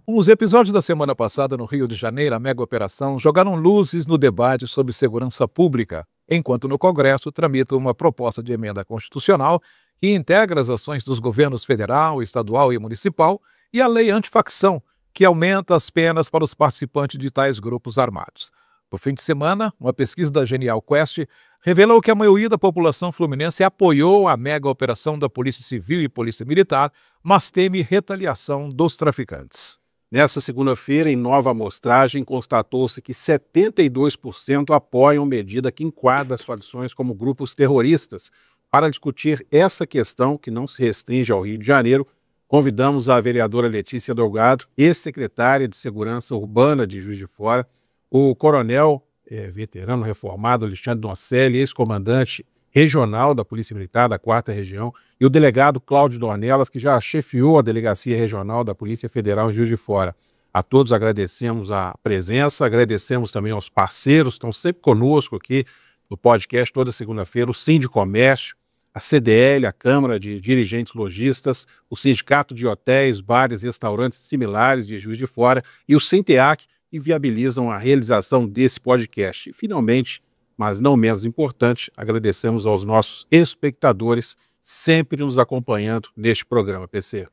Os episódios da semana passada no Rio de Janeiro, a mega operação, jogaram luzes no debate sobre segurança pública, enquanto no Congresso tramita uma proposta de emenda constitucional que integra as ações dos governos federal, estadual e municipal e a lei antifacção, que aumenta as penas para os participantes de tais grupos armados. No fim de semana, uma pesquisa da Genial Quest revelou que a maioria da população fluminense apoiou a mega operação da Polícia Civil e Polícia Militar, mas teme retaliação dos traficantes. Nessa segunda-feira, em nova amostragem, constatou-se que 72% apoiam medida que enquadra as facções como grupos terroristas. Para discutir essa questão, que não se restringe ao Rio de Janeiro, convidamos a vereadora Letícia Delgado, ex-secretária de Segurança Urbana de Juiz de Fora, o coronel veterano reformado Alexandre Doncelli, ex-comandante regional da Polícia Militar da 4ª Região, e o delegado Cláudio Dornelas, que já chefiou a Delegacia Regional da Polícia Federal em Juiz de Fora. A todos agradecemos a presença, agradecemos também aos parceiros que estão sempre conosco aqui no podcast toda segunda-feira, o Sindicomércio, a CDL, a Câmara de Dirigentes Lojistas, o Sindicato de Hotéis, Bares e Restaurantes Similares de Juiz de Fora e o Sinteac, que viabilizam a realização desse podcast. E, finalmente, mas não menos importante, agradecemos aos nossos espectadores sempre nos acompanhando neste programa, PC.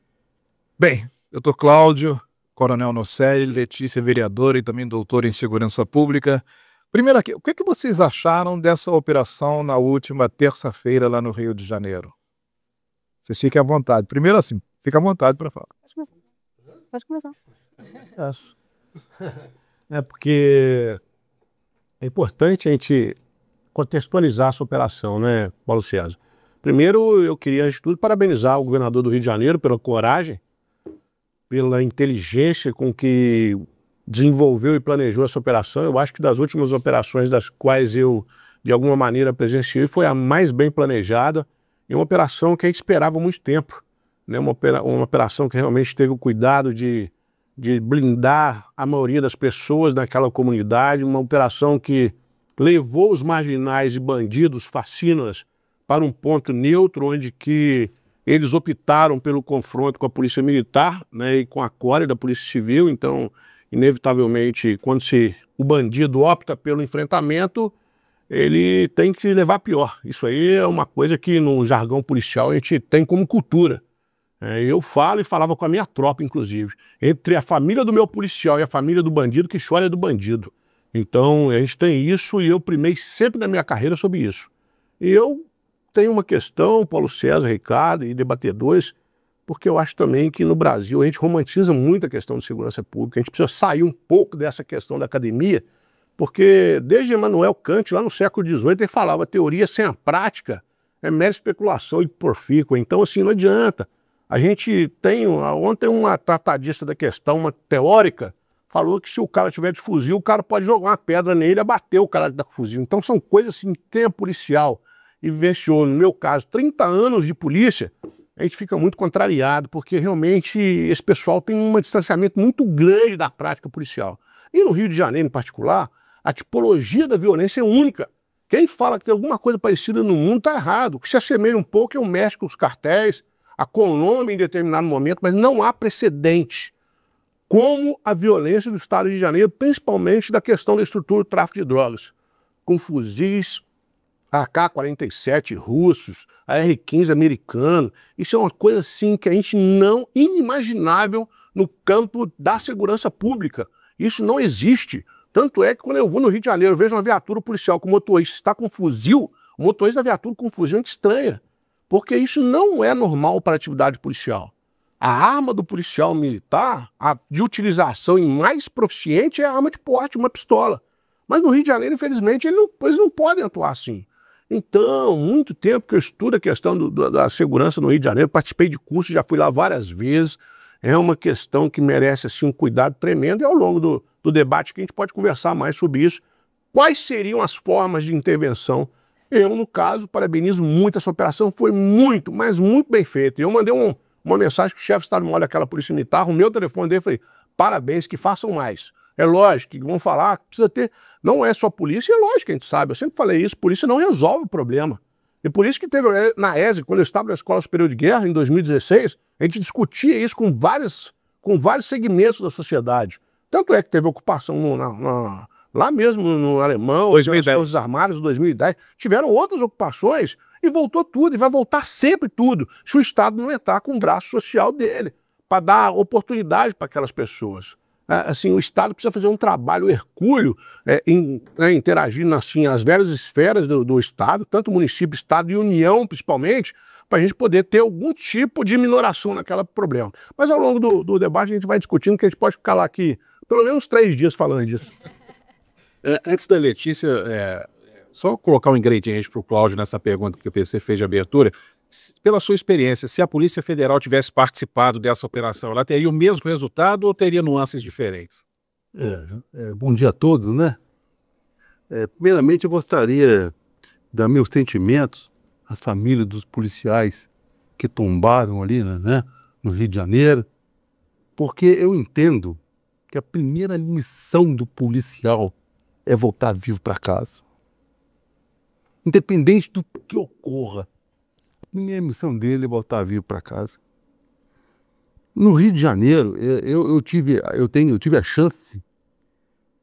Bem, doutor Cláudio, coronel Nocelli, Letícia, vereadora e também doutora em Segurança Pública. Primeiro aqui, o que vocês acharam dessa operação na última terça-feira lá no Rio de Janeiro? Vocês fiquem à vontade. Primeiro assim, fica à vontade para falar. Pode começar. É porque é importante a gente contextualizar essa operação, né, Paulo César? Primeiro, eu queria, antes de tudo, parabenizar o governador do Rio de Janeiro pela coragem, pela inteligência com que desenvolveu e planejou essa operação. Eu acho que das últimas operações das quais eu, de alguma maneira, presenciei, foi a mais bem planejada e uma operação que a gente esperava há muito tempo, né? Uma operação que realmente teve o cuidado de blindar a maioria das pessoas naquela comunidade, uma operação que levou os marginais e bandidos fascinas para um ponto neutro, onde que eles optaram pelo confronto com a Polícia Militar, né, e com a core da Polícia Civil. Então, inevitavelmente, quando o bandido opta pelo enfrentamento, ele tem que levar pior. Isso aí é uma coisa que no jargão policial a gente tem como cultura. Eu falo e falava com a minha tropa, inclusive. Entre a família do meu policial e a família do bandido, que chora é do bandido. Então, a gente tem isso e eu primei sempre na minha carreira sobre isso. E eu tenho uma questão, Paulo César, Ricardo e debatedores, porque eu acho também que no Brasil a gente romantiza muito a questão de segurança pública. A gente precisa sair um pouco dessa questão da academia, porque desde Immanuel Kant, lá no século XVIII, ele falava: a teoria sem a prática é mera especulação e profícua. Então, assim, não adianta. A gente tem, ontem uma tratadista da questão, uma teórica, falou que se o cara tiver de fuzil, o cara pode jogar uma pedra nele e abater o cara da fuzil. Então são coisas assim, quem é policial e vivenciou, no meu caso, 30 anos de polícia, a gente fica muito contrariado, porque realmente esse pessoal tem um distanciamento muito grande da prática policial. E no Rio de Janeiro, em particular, a tipologia da violência é única. Quem fala que tem alguma coisa parecida no mundo está errado. O que se assemelha um pouco é o México, os cartéis, a Colômbia em determinado momento, mas não há precedente como a violência do Estado de Janeiro, principalmente da questão da estrutura do tráfico de drogas, com fuzis AK-47 russos, AR-15 americano. Isso é uma coisa assim que a gente não, inimaginável no campo da segurança pública. Isso não existe. Tanto é que quando eu vou no Rio de Janeiro, eu vejo uma viatura policial com o motorista está com fuzil, o motorista da viatura com fuzil a gente estranha. Porque isso não é normal para a atividade policial. A arma do policial militar, a de utilização e mais proficiente, é a arma de porte, uma pistola. Mas no Rio de Janeiro, infelizmente, eles não podem atuar assim. Então, muito tempo que eu estudo a questão da segurança no Rio de Janeiro, participei de cursos, já fui lá várias vezes, é uma questão que merece assim, um cuidado tremendo, e ao longo do debate que a gente pode conversar mais sobre isso, quais seriam as formas de intervenção. Eu, no caso, parabenizo muito essa operação, foi muito, mas muito bem feita. Eu mandei uma mensagem que o chefe de Estado-Maior daquela Polícia Militar, o meu telefone dele, falei: parabéns, que façam mais. É lógico que vão falar, precisa ter, não é só polícia, é lógico que a gente sabe, eu sempre falei isso, polícia não resolve o problema. E por isso que teve na ESE, quando eu estava na Escola Superior de Guerra, em 2016, a gente discutia isso com vários com vários segmentos da sociedade. Tanto é que teve ocupação lá mesmo no Alemão, 2010. as Forças Armadas, 2010. Tiveram outras ocupações e voltou tudo, e vai voltar sempre tudo, se o Estado não entrar com o braço social dele, para dar oportunidade para aquelas pessoas. Assim, o Estado precisa fazer um trabalho hercúleo, interagindo assim, as várias esferas do Estado, tanto município, Estado e União, principalmente, para a gente poder ter algum tipo de minoração naquele problema. Mas ao longo do debate a gente vai discutindo, que a gente pode ficar lá aqui pelo menos 3 dias falando disso. Antes da Letícia, só colocar um ingrediente para o Cláudio nessa pergunta que o PC fez de abertura. Pela sua experiência, se a Polícia Federal tivesse participado dessa operação, ela teria o mesmo resultado ou teria nuances diferentes? Bom dia a todos, né? Primeiramente, eu gostaria de dar meus sentimentos às famílias dos policiais que tombaram ali, né, no Rio de Janeiro, porque eu entendo que a primeira missão do policial é voltar vivo para casa. Independente do que ocorra, a primeira missão dele é voltar vivo para casa. No Rio de Janeiro, eu tive a chance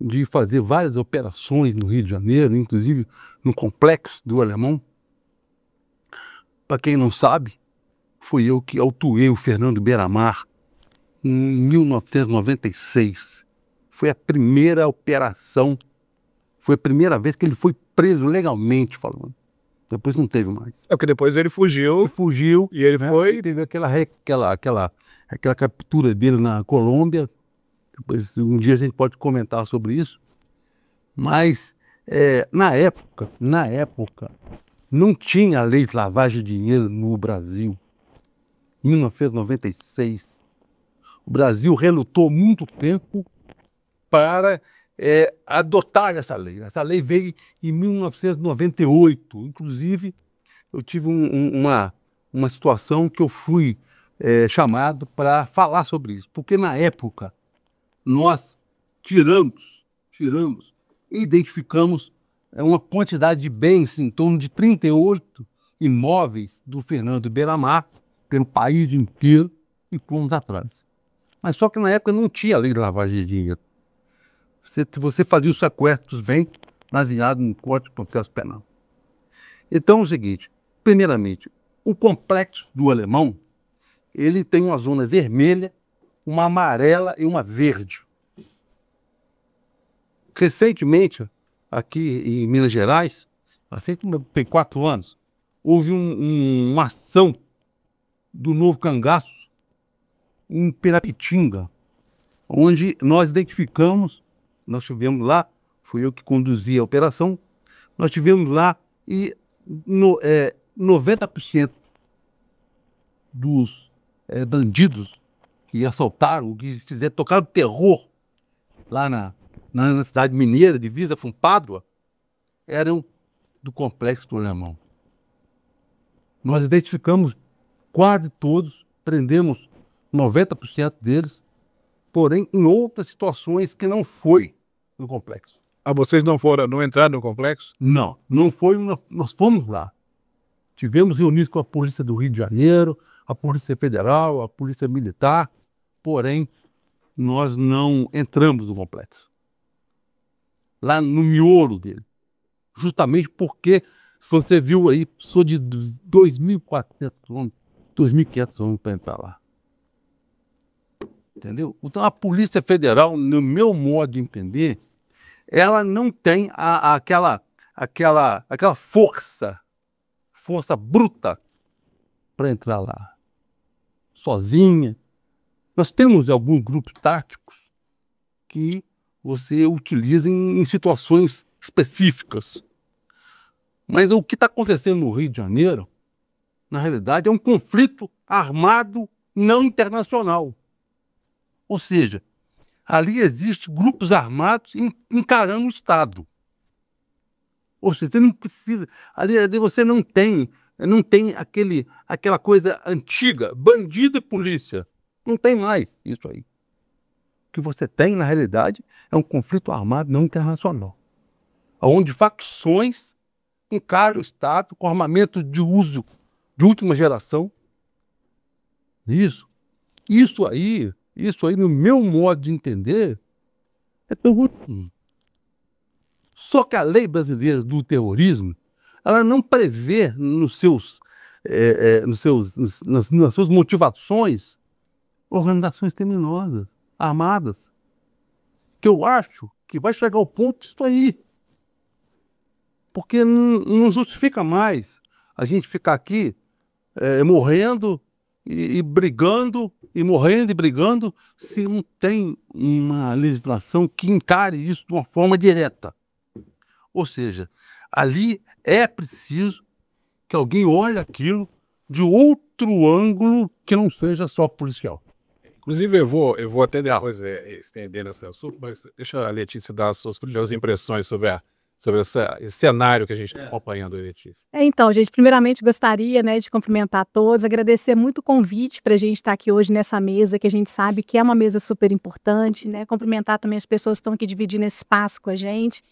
de fazer várias operações no Rio de Janeiro, inclusive no Complexo do Alemão. Para quem não sabe, fui eu que autuei o Fernando Beiramar em 1996. Foi a primeira operação, foi a primeira vez que ele foi preso legalmente, falando. Depois não teve mais. Porque depois ele fugiu. E ele foi. Teve aquela captura dele na Colômbia. Depois, um dia a gente pode comentar sobre isso. Mas, na época, não tinha lei de lavagem de dinheiro no Brasil. Em 1996. O Brasil relutou muito tempo para adotar essa lei. Essa lei veio em 1998. Inclusive, eu tive uma situação que eu fui chamado para falar sobre isso. Porque na época, nós tiramos e identificamos uma quantidade de bens, em torno de 38 imóveis do Fernando Beiramar, pelo país inteiro, e fomos atrás. Mas só que na época não tinha lei de lavagem de dinheiro. Você fazia os sequestros bem baseado no Código de Processo Penal. Então é o seguinte, primeiramente, o Complexo do Alemão, ele tem uma zona vermelha, uma amarela e uma verde. Recentemente, aqui em Minas Gerais, tem 4 anos, houve uma ação do Novo Cangaço em Pirapitinga, onde nós identificamos, nós tivemos lá, fui eu que conduzi a operação, nós tivemos lá e 90% dos bandidos que assaltaram, que tocaram terror lá na cidade mineira, divisa com Pádua, eram do Complexo do Alemão. Nós identificamos quase todos, prendemos 90% deles, porém em outras situações que não foi no Complexo. Vocês não entraram no Complexo? Não foi, nós fomos lá. Tivemos reuniões com a Polícia do Rio de Janeiro, a Polícia Federal, a Polícia Militar, porém nós não entramos no Complexo. Lá no miolo dele. Justamente porque, se você viu aí, sou de 2.400 quilômetros, 2.500 quilômetros para entrar lá. Entendeu? Então a Polícia Federal, no meu modo de entender, ela não tem aquela força bruta para entrar lá, sozinha. Nós temos alguns grupos táticos que você utiliza em situações específicas. Mas o que está acontecendo no Rio de Janeiro, na realidade, é um conflito armado não internacional. Ou seja, ali existem grupos armados encarando o Estado. Ou seja, você não precisa... Ali você não tem aquela coisa antiga, bandido e polícia. Não tem mais isso aí. O que você tem, na realidade, é um conflito armado não internacional, onde facções encaram o Estado com armamento de uso de última geração. Isso aí, Isso aí, no meu modo de entender, é terrorismo. Só que a lei brasileira do terrorismo, ela não prevê nas suas motivações organizações criminosas, armadas. Que eu acho que vai chegar ao ponto disso aí. Porque não justifica mais a gente ficar aqui morrendo e brigando, e morrendo e brigando, se não tem uma legislação que encare isso de uma forma direta. Ou seja, ali é preciso que alguém olhe aquilo de outro ângulo que não seja só policial. Inclusive, eu vou até depois estender nesse assunto, mas deixa a Letícia dar as suas primeiras impressões sobre esse cenário que a gente está acompanhando, Letícia. Então, gente, primeiramente gostaria, né, de cumprimentar a todos, agradecer muito o convite para a gente estar aqui hoje nessa mesa, que a gente sabe que é uma mesa super importante, né, cumprimentar também as pessoas que estão aqui dividindo esse espaço com a gente.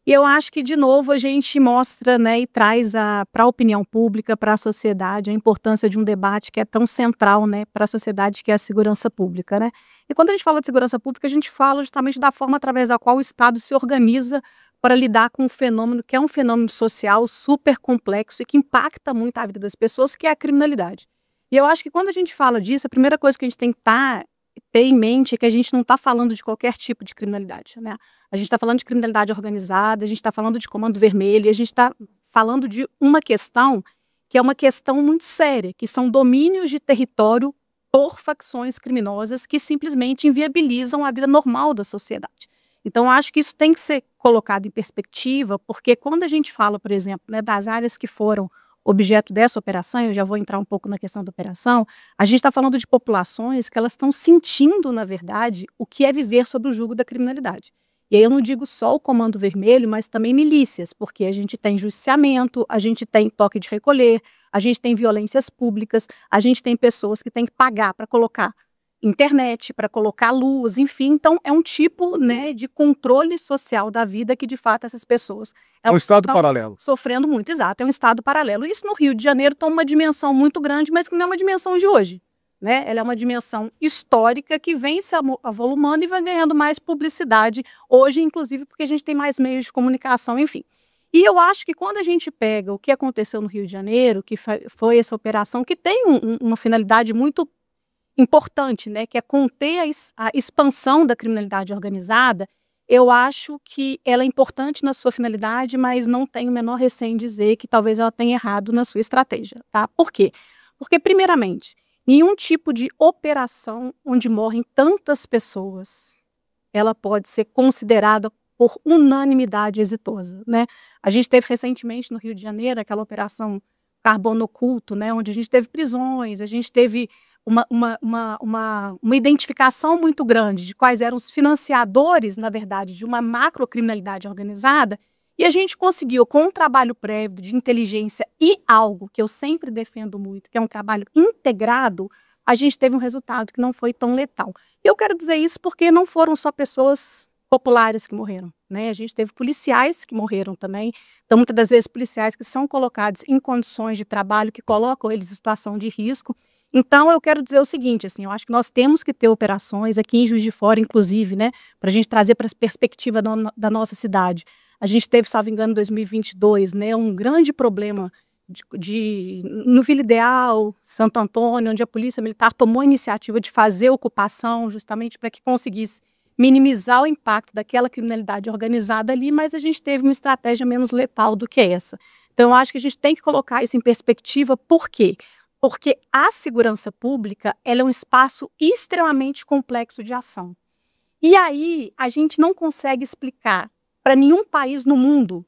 E eu acho que, de novo, a gente mostra, né, e traz para a opinião pública, para a sociedade, a importância de um debate que é tão central, né, para a sociedade, que é a segurança pública, né. E quando a gente fala de segurança pública, a gente fala justamente da forma através da qual o Estado se organiza para lidar com um fenômeno que é um fenômeno social super complexo e que impacta muito a vida das pessoas, que é a criminalidade. E eu acho que quando a gente fala disso, a primeira coisa que a gente tem que ter em mente é que a gente não está falando de qualquer tipo de criminalidade, né? A gente está falando de criminalidade organizada, a gente está falando de Comando Vermelho, e a gente está falando de uma questão que é uma questão muito séria, que são domínios de território por facções criminosas que simplesmente inviabilizam a vida normal da sociedade. Então, acho que isso tem que ser colocado em perspectiva, porque quando a gente fala, por exemplo, né, das áreas que foram objeto dessa operação, eu já vou entrar um pouco na questão da operação, a gente está falando de populações que elas estão sentindo, na verdade, o que é viver sob o jugo da criminalidade. E aí eu não digo só o Comando Vermelho, mas também milícias, porque a gente tem justiciamento, a gente tem toque de recolher, a gente tem violências públicas, a gente tem pessoas que têm que pagar para colocar internet, para colocar luz, enfim. Então, é um tipo, né, de controle social da vida que, de fato, essas pessoas... É um estado paralelo. Sofrendo muito, exato, é um estado paralelo. Isso no Rio de Janeiro toma uma dimensão muito grande, mas que não é uma dimensão de hoje, né? Ela é uma dimensão histórica que vem se avolumando e vai ganhando mais publicidade hoje, inclusive porque a gente tem mais meios de comunicação, enfim. E eu acho que quando a gente pega o que aconteceu no Rio de Janeiro, que foi essa operação que tem uma finalidade muito importante, né, que é conter a expansão da criminalidade organizada, eu acho que ela é importante na sua finalidade, mas não tenho o menor receio em dizer que talvez ela tenha errado na sua estratégia, tá? Por quê? Porque, primeiramente, nenhum tipo de operação onde morrem tantas pessoas, ela pode ser considerada por unanimidade exitosa, né? A gente teve recentemente no Rio de Janeiro aquela operação Carbono Oculto, né, onde a gente teve prisões, a gente teve uma identificação muito grande de quais eram os financiadores, na verdade, de uma macrocriminalidade organizada, e a gente conseguiu, com um trabalho prévio de inteligência e algo que eu sempre defendo muito, que é um trabalho integrado, a gente teve um resultado que não foi tão letal. E eu quero dizer isso porque não foram só pessoas populares que morreram, né? A gente teve policiais que morreram também, então muitas das vezes policiais que são colocados em condições de trabalho que colocam eles em situação de risco. Então eu quero dizer o seguinte, assim, eu acho que nós temos que ter operações aqui em Juiz de Fora, inclusive, né, para a gente trazer para a perspectiva da nossa cidade. A gente teve, salvo engano, em 2022, né, um grande problema no Vila Ideal, Santo Antônio, onde a Polícia Militar tomou a iniciativa de fazer ocupação justamente para que conseguisse minimizar o impacto daquela criminalidade organizada ali, mas a gente teve uma estratégia menos letal do que essa. Então, eu acho que a gente tem que colocar isso em perspectiva. Por quê? Porque a segurança pública ela é um espaço extremamente complexo de ação. E aí, a gente não consegue explicar para nenhum país no mundo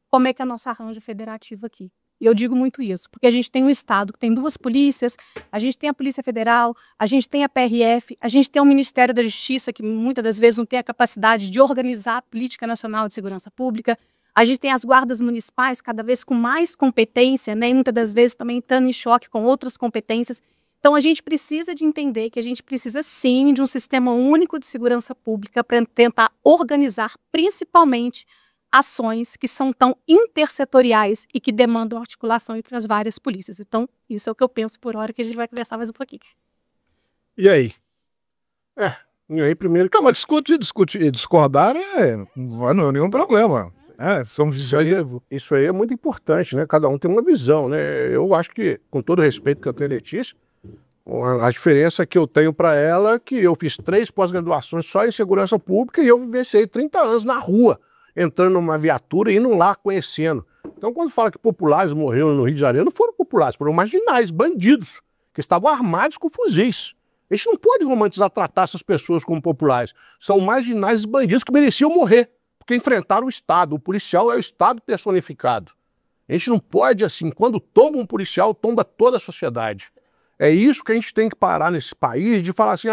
como é que é a nossa arranjo federativo aqui. E eu digo muito isso, porque a gente tem um Estado que tem duas polícias, a gente tem a Polícia Federal, a gente tem a PRF, a gente tem o Ministério da Justiça, que muitas das vezes não tem a capacidade de organizar a Política Nacional de Segurança Pública, a gente tem as guardas municipais cada vez com mais competência, né, e muitas das vezes também entrando em choque com outras competências. Então a gente precisa de entender que a gente precisa sim de um sistema único de segurança pública para tentar organizar principalmente ações que são tão intersetoriais e que demandam articulação entre as várias polícias. Então, isso é o que eu penso por hora, que a gente vai conversar mais um pouquinho. E aí? E aí, primeiro, Não, mas discutir e discordar não é nenhum problema. São visões. isso aí é muito importante, né? Cada um tem uma visão, né? Eu acho que, com todo o respeito que eu tenho a Letícia, a diferença que eu tenho para ela é que eu fiz 3 pós-graduações só em segurança pública e eu vivenciei 30 anos na rua, entrando numa viatura e indo lá conhecendo. Então, quando fala que populares morreram no Rio de Janeiro, não foram populares, foram marginais, bandidos, que estavam armados com fuzis. A gente não pode romantizar, tratar essas pessoas como populares. São marginais e bandidos que mereciam morrer, porque enfrentaram o Estado. O policial é o Estado personificado. A gente não pode, assim, quando tomba um policial, tomba toda a sociedade. É isso que a gente tem que parar nesse país, de falar assim,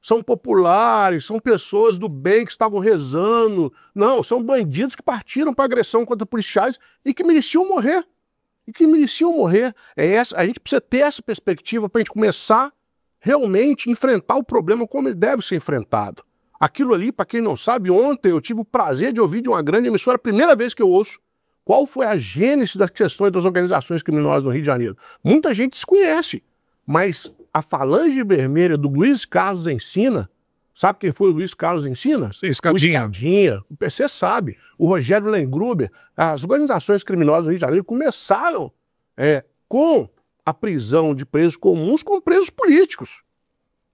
são populares, são pessoas do bem que estavam rezando. Não, são bandidos que partiram para agressão contra policiais e que mereciam morrer. A gente precisa ter essa perspectiva para a gente começar realmente a enfrentar o problema como ele deve ser enfrentado. Aquilo ali, para quem não sabe, ontem eu tive o prazer de ouvir de uma grande emissora, a primeira vez que eu ouço, qual foi a gênese das questões das organizações criminosas no Rio de Janeiro. Muita gente desconhece. Mas a Falange Vermelha do Luiz Carlos Encina, sabe quem foi o Luiz Carlos Encina? Sim, Escadinha. O Escadinha, o PC sabe, o Rogério Lengruber, as organizações criminosas do Rio de Janeiro começaram com a prisão de presos comuns com presos políticos,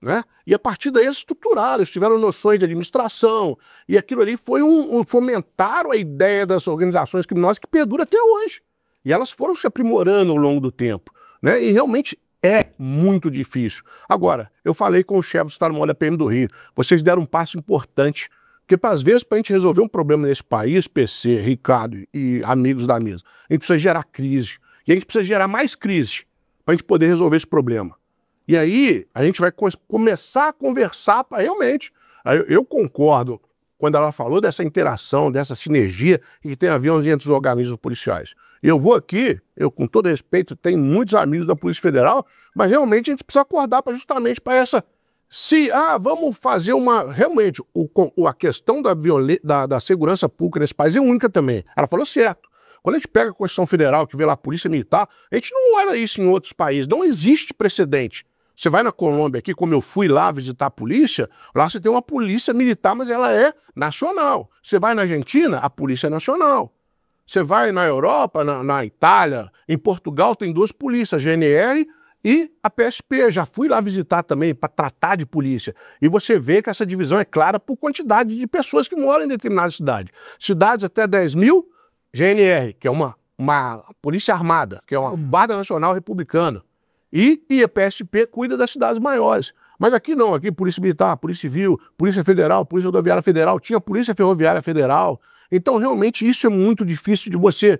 né? E a partir daí eles estruturaram, eles tiveram noções de administração, e aquilo ali foi fomentaram a ideia das organizações criminosas que perdura até hoje. E elas foram se aprimorando ao longo do tempo, né? E realmente é muito difícil. Agora, eu falei com o chefe do Estado-Maior da PM do Rio. Vocês deram um passo importante. Porque, às vezes, para a gente resolver um problema nesse país, PC, Ricardo e amigos da mesa, a gente precisa gerar crise. E a gente precisa gerar mais crise para a gente poder resolver esse problema. E aí, a gente vai começar a conversar para realmente... Eu concordo quando ela falou dessa interação, dessa sinergia que tem a ver entre os organismos policiais. Eu vou aqui, com todo respeito, tenho muitos amigos da Polícia Federal, mas realmente a gente precisa acordar justamente para essa... vamos fazer uma... Realmente, a questão da segurança pública nesse país é única também. Ela falou certo. Quando a gente pega a Constituição Federal, que vê lá a Polícia Militar, a gente não era isso em outros países, não existe precedente. Você vai na Colômbia aqui, como eu fui lá visitar a polícia, lá você tem uma polícia militar, mas ela é nacional. Você vai na Argentina, a polícia é nacional. Você vai na Europa, na Itália, em Portugal tem 2 polícias, a GNR e a PSP. Já fui lá visitar também para tratar de polícia. E você vê que essa divisão é clara por quantidade de pessoas que moram em determinada cidade. Cidades até 10 mil, GNR, que é uma polícia armada, que é uma Guarda Nacional Republicana. E a PSP cuida das cidades maiores. Mas aqui não, aqui Polícia Militar, Polícia Civil, Polícia Federal, Polícia Rodoviária Federal, tinha Polícia Ferroviária Federal. Então, realmente, isso é muito difícil de você,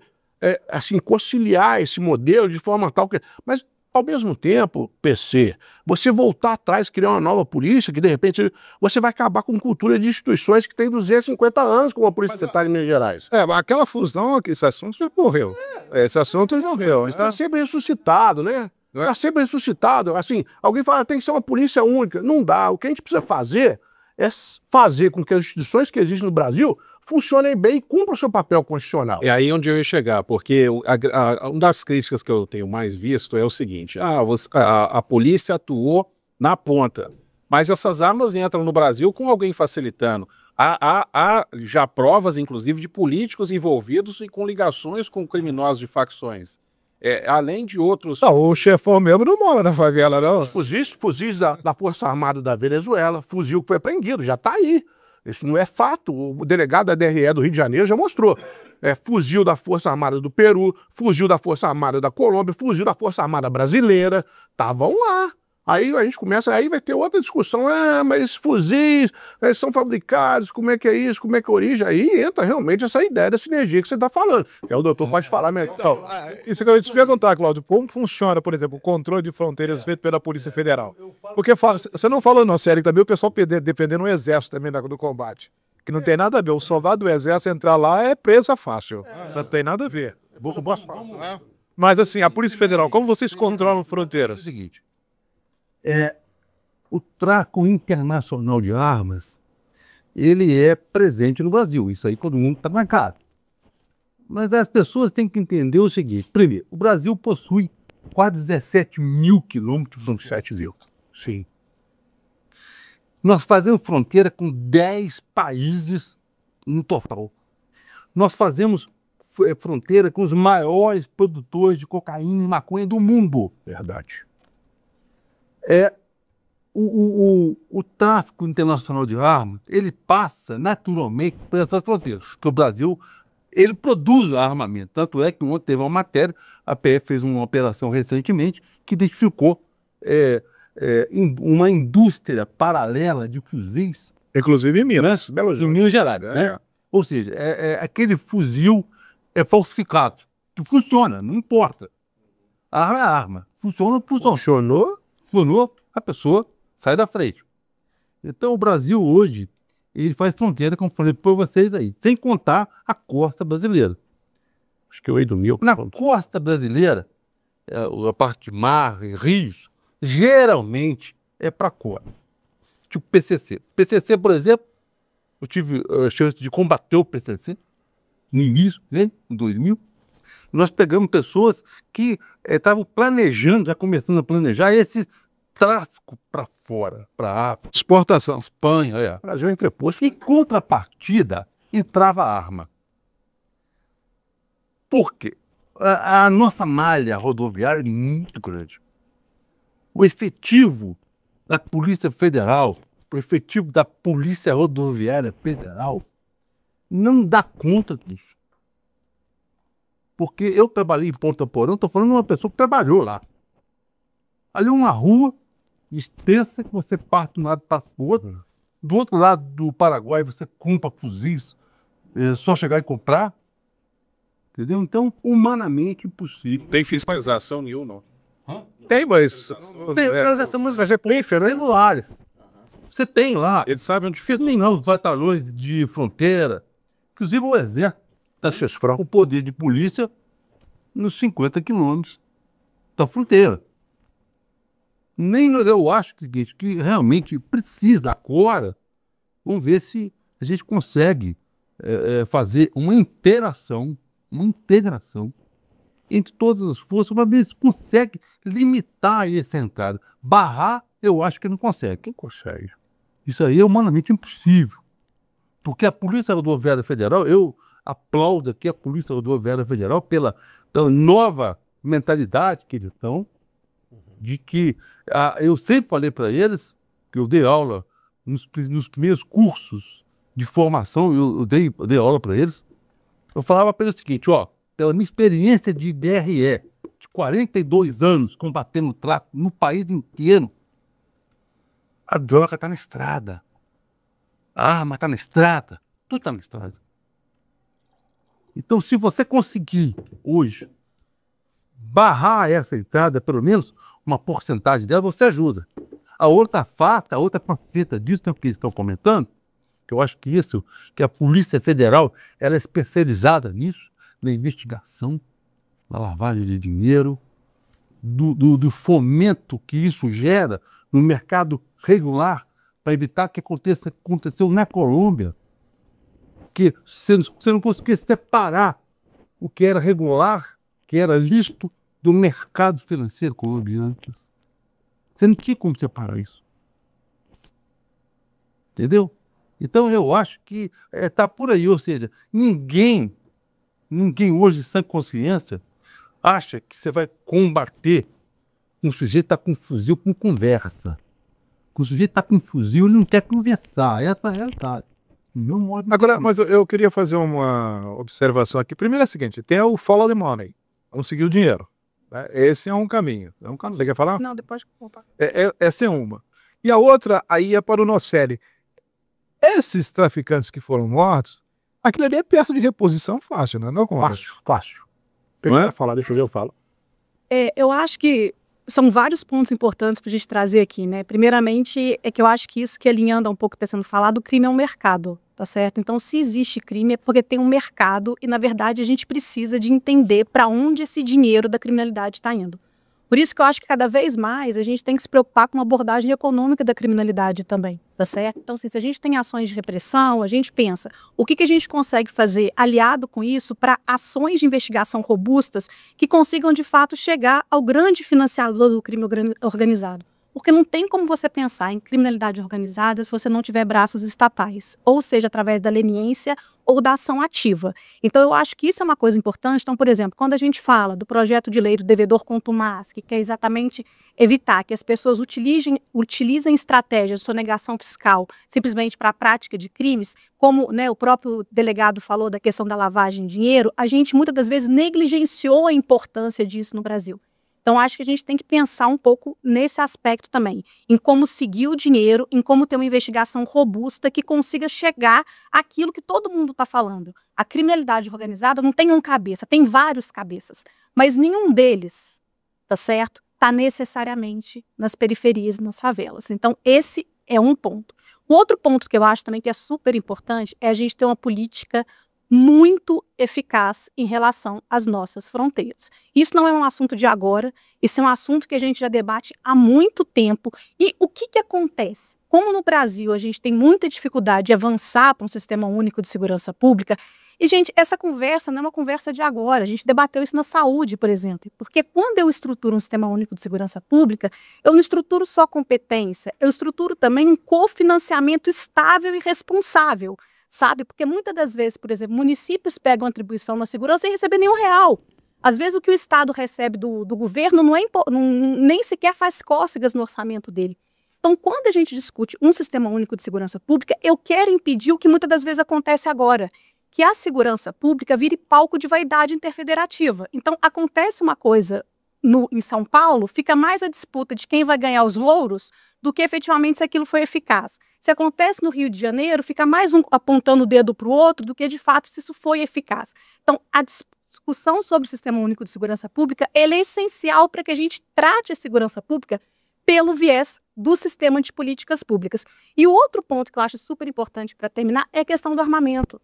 assim, conciliar esse modelo de forma tal que... Mas, ao mesmo tempo, PC, você voltar atrás, criar uma nova polícia, que, de repente, você vai acabar com cultura de instituições que tem 250 anos, como a Polícia Militar em Minas Gerais. Aquela fusão, esse assunto já morreu. Esse assunto já morreu. Está sempre ressuscitado, né? Está sempre ressuscitado. Assim, alguém fala, tem que ser uma polícia única. Não dá. O que a gente precisa fazer é fazer com que as instituições que existem no Brasil funcionem bem e cumpram o seu papel constitucional. É aí onde eu ia chegar, porque uma das críticas que eu tenho mais visto é o seguinte, a polícia atuou na ponta, mas essas armas entram no Brasil com alguém facilitando. Há já provas, inclusive, de políticos envolvidos e com ligações com criminosos de facções. Além de outros... Não, o chefão mesmo não mora na favela, não. Os fuzis da Força Armada da Venezuela, fuzil que foi apreendido, já está aí. Isso não é fato. O delegado da DRE do Rio de Janeiro já mostrou. Fuzil da Força Armada do Peru, fuzil da Força Armada da Colômbia, fuzil da Força Armada Brasileira. Estavam lá. Aí a gente começa, aí vai ter outra discussão, mas fuzis, eles são fabricados, como é que é isso, como é que é a origem? Aí entra realmente essa ideia da sinergia que você está falando, que o doutor pode falar melhor. Então, isso que eu ia te perguntar, Cláudio, como funciona, por exemplo, o controle de fronteiras feito pela Polícia Federal? Porque você não falou não, sério, também o pessoal dependendo do exército também do combate, que não tem nada a ver, o soldado do exército entrar lá é presa fácil, não tem nada a ver. Mas assim, a Polícia Federal, como vocês controlam fronteiras? É o seguinte, o tráfico internacional de armas, ele é presente no Brasil. Isso aí todo mundo está marcado. Mas as pessoas têm que entender o seguinte. Primeiro, o Brasil possui quase 17 mil quilômetros de fronteira. Sim. Nós fazemos fronteira com 10 países no total. Nós fazemos fronteira com os maiores produtores de cocaína e maconha do mundo. Verdade. O tráfico internacional de armas, ele passa naturalmente por essas fronteiras, porque o Brasil, ele produz armamento. Tanto é que ontem teve uma matéria, a PF fez uma operação recentemente que identificou uma indústria paralela de fuzis, Inclusive em Minas, Belo em Horizonte. Minas Gerais, né? Ou seja, aquele fuzil falsificado, que funciona, não importa. A arma é arma. Funciona. Funcionou, a pessoa sai da frente. Então o Brasil hoje, ele faz fronteira, como falei para vocês aí, sem contar a costa brasileira. Acho que eu hei do mil. Na costa brasileira, a parte de mar e rios, geralmente é para fora. Tipo PCC. PCC, por exemplo, eu tive a chance de combater o PCC no início, né, em 2000. Nós pegamos pessoas que estavam planejando, já começando a planejar esse tráfico para fora, para África, Exportação. Espanha. O Brasil é entreposto. Em contrapartida, entrava arma. Por quê? A nossa malha rodoviária é muito grande. O efetivo da Polícia Federal, o efetivo da Polícia Rodoviária Federal, não dá conta disso. Porque eu trabalhei em Ponta Porã, estou falando de uma pessoa que trabalhou lá. Ali é uma rua extensa que você parte de um lado e passa para o outro. Do outro lado do Paraguai você compra fuzis, é só chegar e comprar. Entendeu? Então, humanamente impossível. Tem fiscalização nenhuma, não. Hã? Tem, mas... Mas é polícia, regulares. Você tem lá. Eles sabem onde fica. Tem lá os batalhões de fronteira. Inclusive o exército Tá o poder de polícia nos 50 quilômetros da fronteira. Eu acho que realmente precisa agora. Vamos ver se a gente consegue fazer uma integração entre todas as forças, para ver se consegue limitar essa entrada. Barrar, eu acho que não consegue. Quem consegue? Isso aí é humanamente impossível. Porque a Polícia Rodoviária Federal, eu aplaudo aqui a Polícia Rodoviária Federal pela nova mentalidade que eles estão, de que eu sempre falei para eles, que eu dei aula nos primeiros cursos de formação, eu dei aula para eles, eu falava para eles o seguinte, pela minha experiência de DRE, de 42 anos combatendo o tráfico no país inteiro, a droga está na estrada, a arma está na estrada, tudo está na estrada. Então, se você conseguir hoje barrar essa entrada, pelo menos uma porcentagem dela, você ajuda. A outra farta, a outra faceta disso, que eles estão comentando, que eu acho que a Polícia Federal ela é especializada nisso, na investigação, na lavagem de dinheiro, do fomento que isso gera no mercado regular, para evitar que aconteceu na Colômbia, que você não conseguia separar o que era regular, que era lícito, do mercado financeiro colombiano. Você não tinha como separar isso. Entendeu? Então eu acho que está por aí, ou seja, ninguém hoje, sem consciência, acha que você vai combater um sujeito que está com fuzil com conversa. O sujeito está com fuzil e não quer conversar. Essa é a realidade. Agora, mas eu queria fazer uma observação aqui. Primeiro é o seguinte, tem o follow the money, vamos seguir o dinheiro. Né? Esse é um caminho. Você quer falar? Não, depois que voltar. Essa é uma. E a outra aí é para o Nocelli. Esses traficantes que foram mortos, aquilo ali é peça de reposição fácil, não é? Não, Fácil. Deixa eu falar, deixa eu ver, eu falo. Eu acho que são vários pontos importantes para a gente trazer aqui, né? Primeiramente, é que eu acho que isso que alinhando um pouco está sendo falado, o crime é um mercado, tá certo? Então, se existe crime é porque tem um mercado e, na verdade, a gente precisa de entender para onde esse dinheiro da criminalidade está indo. Por isso que eu acho que cada vez mais a gente tem que se preocupar com uma abordagem econômica da criminalidade também, tá certo? Então, assim, se a gente tem ações de repressão, a gente pensa o que a gente consegue fazer aliado com isso para ações de investigação robustas que consigam, de fato, chegar ao grande financiador do crime organizado. Porque não tem como você pensar em criminalidade organizada se você não tiver braços estatais, ou seja, através da leniência ou da ação ativa. Então, eu acho que isso é uma coisa importante. Então, por exemplo, quando a gente fala do projeto de lei do devedor contumaz, que quer exatamente evitar que as pessoas utilizem estratégias de sonegação fiscal simplesmente para a prática de crimes, como, né, o próprio delegado falou da questão da lavagem de dinheiro, a gente muitas das vezes negligenciou a importância disso no Brasil. Então, acho que a gente tem que pensar um pouco nesse aspecto também, em como seguir o dinheiro, em como ter uma investigação robusta que consiga chegar àquilo que todo mundo está falando. A criminalidade organizada não tem um cabeça, tem vários cabeças, mas nenhum deles, tá certo, está necessariamente nas periferias e nas favelas. Então, esse é um ponto. O outro ponto que eu acho também que é super importante é a gente ter uma política muito eficaz em relação às nossas fronteiras. Isso não é um assunto de agora, isso é um assunto que a gente já debate há muito tempo. E o que acontece? Como no Brasil a gente tem muita dificuldade de avançar para um sistema único de segurança pública, e, gente, essa conversa não é uma conversa de agora, a gente debateu isso na saúde, por exemplo, porque quando eu estruturo um sistema único de segurança pública, eu não estruturo só competência, eu estruturo também um cofinanciamento estável e responsável, sabe? Porque muitas das vezes, por exemplo, municípios pegam atribuição na segurança sem receber nenhum real. Às vezes o que o Estado recebe do governo nem sequer faz cócegas no orçamento dele. Então, quando a gente discute um sistema único de segurança pública, eu quero impedir o que muitas das vezes acontece agora, que a segurança pública vire palco de vaidade interfederativa. Então, acontece uma coisa em São Paulo, fica mais a disputa de quem vai ganhar os louros do que efetivamente se aquilo foi eficaz. Se acontece no Rio de Janeiro, fica mais um apontando o dedo para o outro do que, de fato, se isso foi eficaz. Então, a discussão sobre o Sistema Único de Segurança Pública ela é essencial para que a gente trate a segurança pública pelo viés do sistema de políticas públicas. E o outro ponto que eu acho super importante para terminar é a questão do armamento.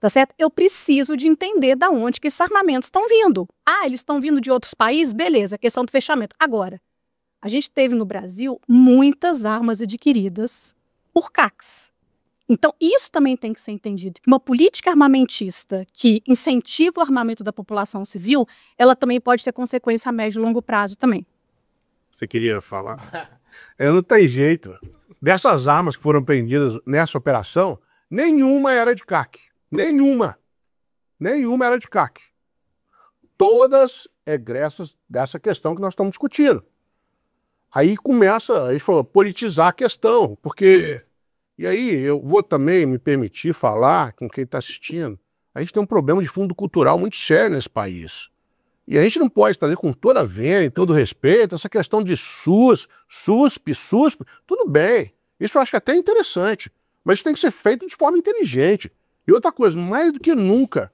Tá certo? Eu preciso de entender de onde que esses armamentos estão vindo. Ah, eles estão vindo de outros países? Beleza, questão do fechamento. Agora, a gente teve no Brasil muitas armas adquiridas por CACs. Então, isso também tem que ser entendido, que uma política armamentista que incentiva o armamento da população civil, ela também pode ter consequência a médio e longo prazo também. Você queria falar? Não tem jeito. Dessas armas que foram apreendidas nessa operação, nenhuma era de CAC. Nenhuma era de CAC. Todas egressas dessa questão que nós estamos discutindo. Aí começa, aí falou, politizar a questão, porque... E aí eu vou também me permitir falar com quem está assistindo. A gente tem um problema de fundo cultural muito sério nesse país. E a gente não pode trazer com toda a vênia e todo respeito essa questão de SUSP, tudo bem. Isso eu acho até interessante, mas isso tem que ser feito de forma inteligente. E outra coisa, mais do que nunca,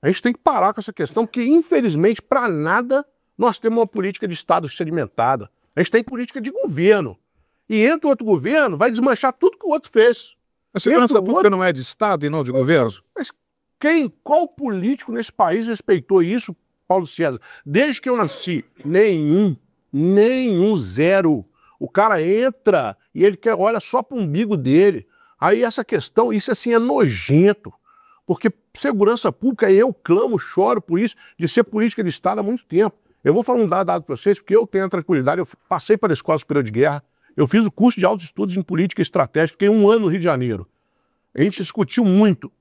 a gente tem que parar com essa questão, porque infelizmente para nada nós temos uma política de Estado sedimentada. A gente tem política de governo. E entra outro governo, vai desmanchar tudo que o outro fez. A segurança pública não é de Estado e não de governo? Mas qual político nesse país respeitou isso, Paulo César? Desde que eu nasci, nenhum, zero. O cara entra e ele quer, olha só para o umbigo dele. Aí essa questão, isso assim é nojento. Porque segurança pública, eu clamo, choro por isso, de ser política de Estado há muito tempo. Eu vou falar um dado para vocês, porque eu tenho a tranquilidade, eu passei para a Escola Superior de Guerra, eu fiz o curso de altos estudos em política e estratégia, fiquei 1 ano no Rio de Janeiro. A gente discutiu muito,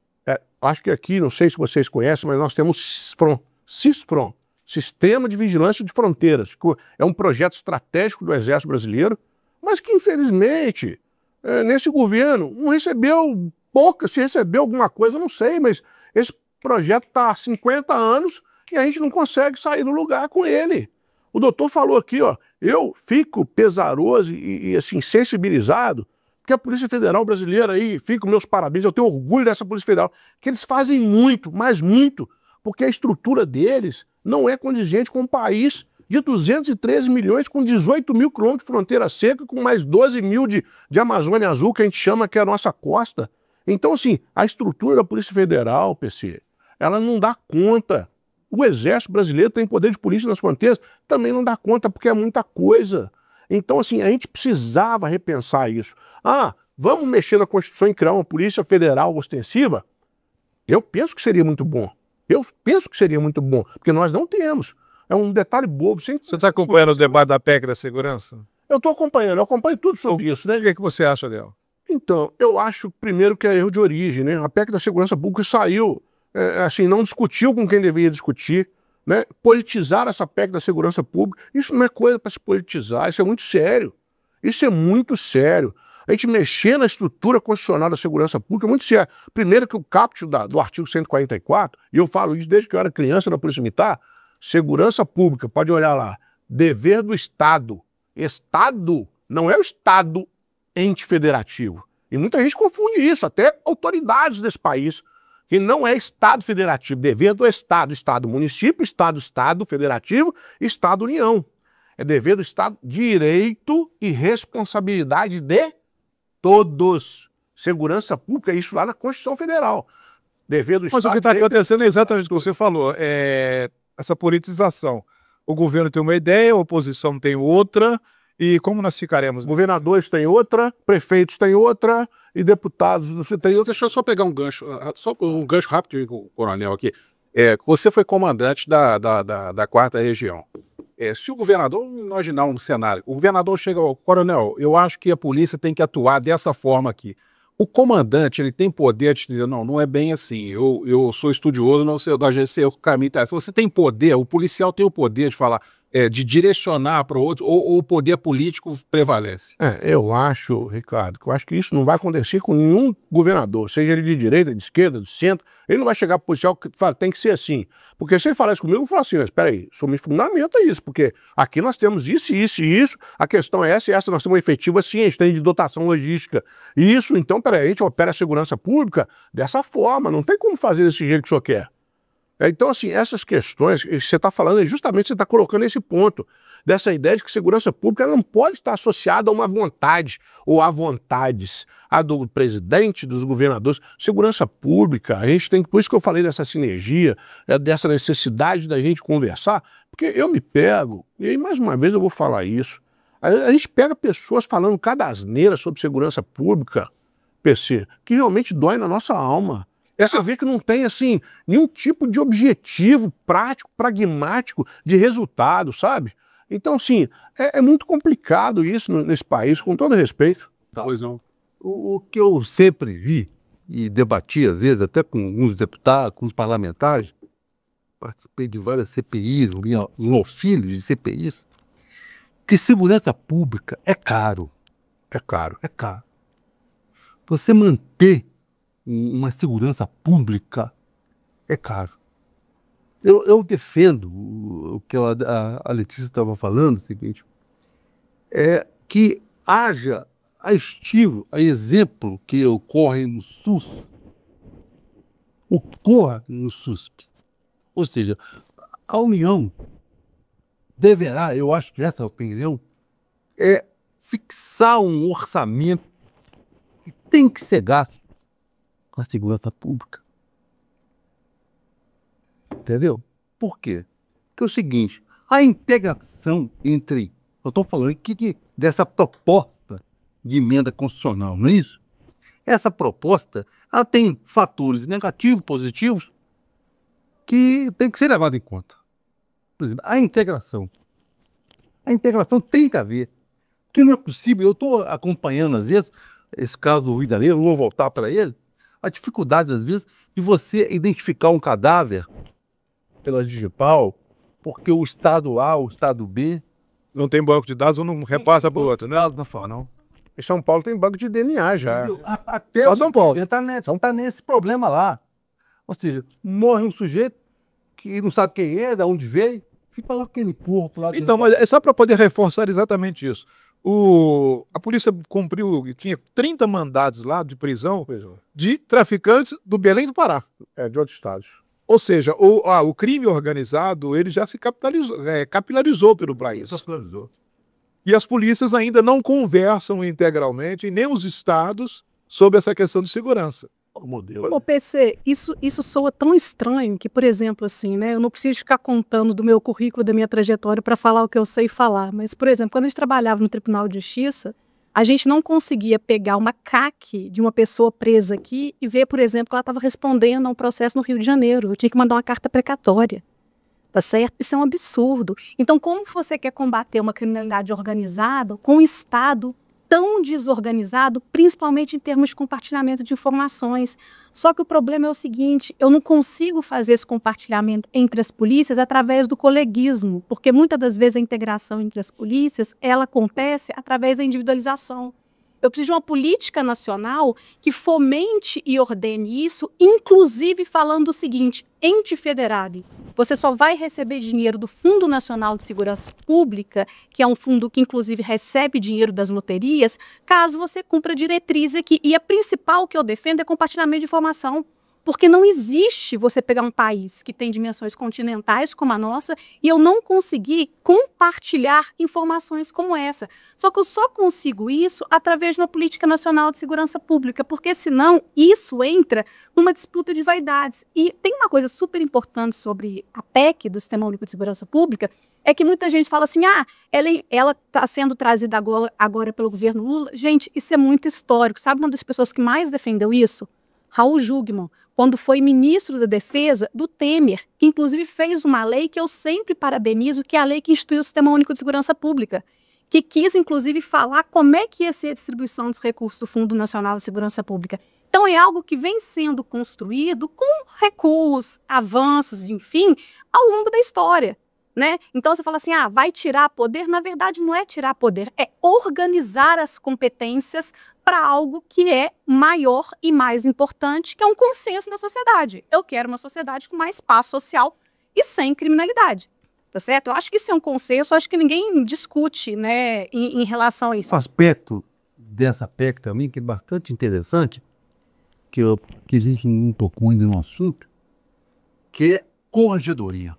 acho que aqui, não sei se vocês conhecem, mas nós temos CISFRON, Sistema de Vigilância de Fronteiras, que é um projeto estratégico do Exército Brasileiro, mas que infelizmente, nesse governo, não recebeu pouca, se recebeu alguma coisa, eu não sei, mas esse projeto está há 50 anos e a gente não consegue sair do lugar com ele. O doutor falou aqui, ó, eu fico pesaroso e assim, sensibilizado, porque a Polícia Federal brasileira aí, fico meus parabéns, eu tenho orgulho dessa Polícia Federal, que eles fazem muito, mas muito, porque a estrutura deles não é condizente com um país de 213 milhões, com 18 mil quilômetros de fronteira seca, com mais 12 mil de Amazônia Azul, que a gente chama que é a nossa costa. Então, assim, a estrutura da Polícia Federal, PC, ela não dá conta. O Exército Brasileiro tem poder de polícia nas fronteiras, também não dá conta, porque é muita coisa. Então, assim, a gente precisava repensar isso. Ah, vamos mexer na Constituição e criar uma Polícia Federal ostensiva? Eu penso que seria muito bom. Porque nós não temos. É um detalhe bobo. Você está acompanhando o debate da PEC da segurança? Eu estou acompanhando, eu acompanho tudo sobre isso, né? O que é que você acha dela? Então, eu acho, primeiro, que é erro de origem, né? A PEC da segurança pública saiu, assim, não discutiu com quem deveria discutir, né? Politizar essa PEC da segurança pública, isso não é coisa para se politizar, isso é muito sério. Isso é muito sério. A gente mexer na estrutura constitucional da segurança pública é muito sério. Primeiro que o caput do artigo 144, e eu falo isso desde que eu era criança na Polícia Militar, segurança pública, pode olhar lá, dever do Estado. Estado não é o Estado ente federativo. E muita gente confunde isso, até autoridades desse país, que não é Estado federativo, dever do Estado, Estado município, Estado federativo, Estado União. É dever do Estado, direito e responsabilidade de todos. Segurança pública é isso lá na Constituição Federal. Dever do Estado... Mas o que está acontecendo é exatamente o que você falou, essa politização. O governo tem uma ideia, a oposição tem outra, e como nós ficaremos? Governadores têm outra, prefeitos têm outra, e deputados têm outra. Deixa eu só pegar um gancho rápido, coronel, aqui. Você foi comandante da 4ª Região. Se o governador, imaginar um cenário, o governador chega ao coronel, eu acho que a polícia tem que atuar dessa forma aqui. O comandante, ele tem poder de dizer, não é bem assim, eu sou estudioso, não sei, o caminho tá. Se você tem poder, o policial tem o poder de falar, de direcionar para o outro, ou o poder político prevalece? Eu acho, Ricardo, que eu acho que isso não vai acontecer com nenhum governador, seja ele de direita, de esquerda, do centro, ele não vai chegar para o policial que fala, tem que ser assim. Porque se ele falar isso comigo, eu vou falar assim, mas espera aí, isso me fundamenta isso, porque aqui nós temos isso, isso e isso, a questão é essa e essa, nós temos um efetivo assim, a gente tem de dotação logística. E isso, então, peraí, a gente opera a segurança pública dessa forma, não tem como fazer desse jeito que o senhor quer. Então, assim, essas questões que você está falando, justamente você está colocando esse ponto, dessa ideia de que segurança pública não pode estar associada a uma vontade ou a vontades, a do presidente, dos governadores. Segurança pública, a gente tem, por isso que eu falei dessa sinergia, dessa necessidade da gente conversar, porque eu me pego, e aí mais uma vez eu vou falar isso, a gente pega pessoas falando cada asneira sobre segurança pública, PC, que realmente dói na nossa alma. Você vê que não tem, assim, nenhum tipo de objetivo prático, pragmático, de resultado, sabe? Então, assim, é muito complicado isso nesse país, com todo respeito. Pois não. O que eu sempre vi, e debati às vezes, até com alguns deputados, com os parlamentares, participei de várias CPIs, um filho de CPIs, que segurança pública é caro. É caro. É caro. Você manter uma segurança pública é caro. Eu defendo o que a Letícia estava falando, o seguinte, que haja a estilo, a exemplo que ocorre no SUS, ocorra no SUS. Ou seja, a União deverá, eu acho que essa opinião, fixar um orçamento que tem que ser gasto com a segurança pública. Entendeu? Por quê? Porque é o seguinte, a integração entre... Eu estou falando aqui dessa proposta de emenda constitucional, não é isso? Essa proposta, ela tem fatores negativos, positivos, que tem que ser levado em conta. Por exemplo, a integração. A integração tem que haver. Porque não é possível, eu estou acompanhando às vezes, esse caso do Rio de Janeiro, vou voltar para ele, a dificuldade, às vezes, de você identificar um cadáver pela digital, porque o estado A, o estado B... Não tem banco de dados, um não repassa para o outro, né? Não. Em São Paulo tem banco de DNA já. Até Só São Paulo. Está nesse problema lá. Ou seja, morre um sujeito que não sabe quem é, de onde veio, fica lá aquele porco lá. Então, mas é só para poder reforçar exatamente isso. A polícia cumpriu, tinha 30 mandados lá de prisão de traficantes do Belém do Pará. De outros estados. Ou seja, o crime organizado, ele já se capilarizou pelo país. E as polícias ainda não conversam integralmente, e nem os estados, sobre essa questão de segurança. O modelo. Ô, PC, isso soa tão estranho que, por exemplo, assim, né, eu não preciso ficar contando do meu currículo, da minha trajetória para falar o que eu sei falar. Mas, por exemplo, quando a gente trabalhava no Tribunal de Justiça, a gente não conseguia pegar uma CAC de uma pessoa presa aqui e ver, por exemplo, que ela estava respondendo a um processo no Rio de Janeiro. Eu tinha que mandar uma carta precatória. Tá certo? Isso é um absurdo. Então, como você quer combater uma criminalidade organizada com um Estado tão desorganizado, principalmente em termos de compartilhamento de informações? Só que o problema é o seguinte, eu não consigo fazer esse compartilhamento entre as polícias através do coleguismo, porque muitas das vezes a integração entre as polícias, ela acontece através da individualização. Eu preciso de uma política nacional que fomente e ordene isso, inclusive falando o seguinte, ente federado, você só vai receber dinheiro do Fundo Nacional de Segurança Pública, que é um fundo que inclusive recebe dinheiro das loterias, caso você cumpra a diretriz aqui. E a principal que eu defendo é compartilhamento de informação. Porque não existe você pegar um país que tem dimensões continentais como a nossa e eu não conseguir compartilhar informações como essa. Só que eu só consigo isso através de uma política nacional de segurança pública, porque senão isso entra numa disputa de vaidades. E tem uma coisa super importante sobre a PEC do Sistema Único de Segurança Pública, é que muita gente fala assim, ela está sendo trazida agora pelo governo Lula. Gente, isso é muito histórico. Sabe uma das pessoas que mais defendeu isso? Raul Jungmann, quando foi ministro da Defesa do Temer, que inclusive fez uma lei que eu sempre parabenizo, que é a lei que instituiu o Sistema Único de Segurança Pública, que quis inclusive falar como é que ia ser a distribuição dos recursos do Fundo Nacional de Segurança Pública. Então é algo que vem sendo construído com recuos, avanços, enfim, ao longo da história. Né? Então você fala assim, vai tirar poder? Na verdade não é tirar poder, é organizar as competências para algo que é maior e mais importante, que é um consenso da sociedade. Eu quero uma sociedade com mais paz social e sem criminalidade, tá certo? Eu acho que isso é um consenso, eu acho que ninguém discute, né, em relação a isso. Um aspecto dessa PEC também que é bastante interessante, que a gente não tocou ainda no assunto, que é corregedoria.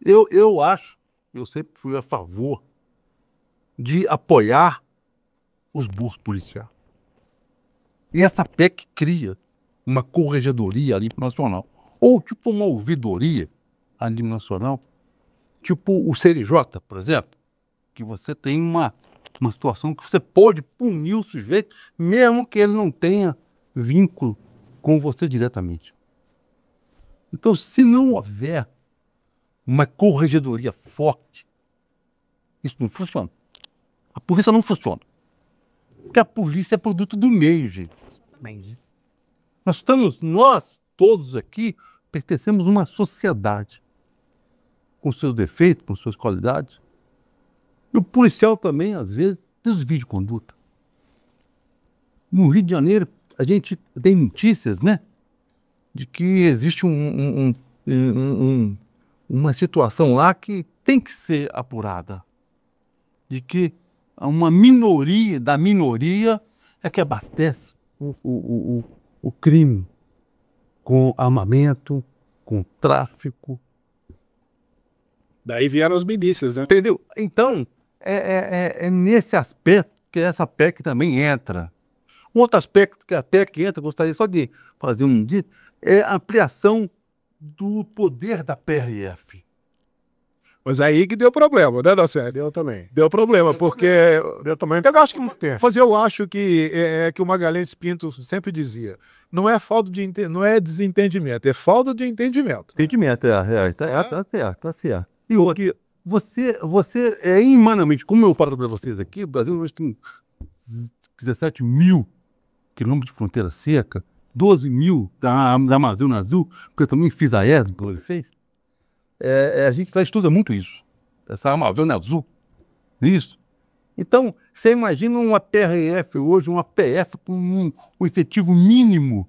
Eu acho, eu sempre fui a favor de apoiar os burros policiais. E essa PEC cria uma corregedoria a nível nacional, ou tipo uma ouvidoria a nível nacional, tipo o CNJ, por exemplo, que você tem uma situação que você pode punir o sujeito, mesmo que ele não tenha vínculo com você diretamente. Então, se não houver uma corregedoria forte, isso não funciona. A polícia não funciona. Porque a polícia é produto do meio, gente. Nós todos aqui, pertencemos a uma sociedade, com seus defeitos, com suas qualidades. E o policial também, às vezes, desvia de conduta. No Rio de Janeiro, a gente tem notícias, né, de que existe uma situação lá que tem que ser apurada, de que uma minoria da minoria é que abastece o crime com armamento, com tráfico. Daí vieram as milícias, né? Entendeu? Então, é nesse aspecto que essa PEC também entra. Um outro aspecto que a PEC entra, gostaria só de fazer um dito, é a ampliação do poder da PRF. Mas aí que deu problema, né, Daciel? Eu também. Deu problema, porque Eu também. eu acho que que o Magalhães Pinto sempre dizia, não é falta de não é desentendimento, é falta de entendimento. Entendimento, tá certo. E outro, você é humanamente, como eu falo para vocês aqui, o Brasil hoje tem 17 mil quilômetros de fronteira seca, 12 mil da Amazônia Azul, porque eu também fiz a ESA, que ele fez. A gente estuda muito isso, essa Amazônia Azul, isso. Então, você imagina uma PRF hoje, uma PF com um efetivo mínimo,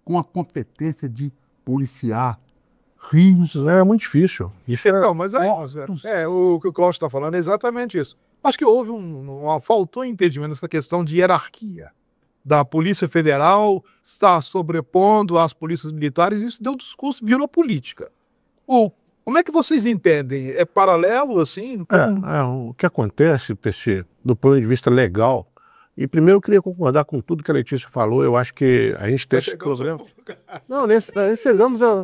com a competência de policiar rios. É muito difícil. Não, mas aí, o que o Cláudio está falando é exatamente isso. Acho que houve faltou entendimento nessa questão de hierarquia. Da Polícia Federal está sobrepondo às polícias militares, isso deu discurso, virou política. Como é que vocês entendem? É paralelo, assim? O que acontece, PC, do ponto de vista legal, e primeiro eu queria concordar com tudo que a Letícia falou, eu acho que a gente tem esse problema. Não, nesse chegamos a...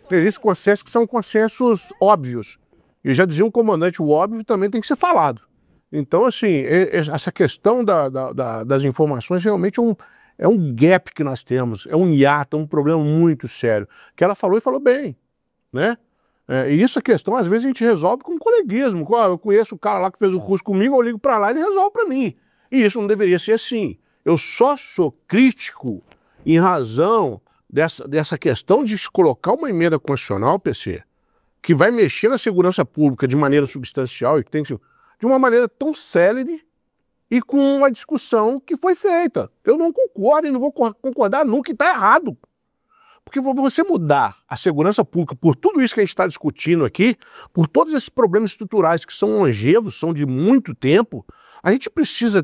Tem esses consensos que são consensos óbvios. E já dizia um comandante, o óbvio também tem que ser falado. Então, assim, essa questão das informações realmente É um gap que nós temos, é um hiato, é um problema muito sério. Que ela falou e falou bem, né? E isso é questão, às vezes a gente resolve com coleguismo. Eu conheço o cara lá que fez o curso comigo, eu ligo para lá e ele resolve para mim. E isso não deveria ser assim. Eu só sou crítico em razão dessa questão de se colocar uma emenda constitucional, PC, que vai mexer na segurança pública de maneira substancial e que tem que ser de uma maneira tão célere e com uma discussão que foi feita. Eu não concordo e não vou concordar nunca, e está errado. Porque você mudar a segurança pública por tudo isso que a gente está discutindo aqui, por todos esses problemas estruturais que são longevos, são de muito tempo, a gente precisa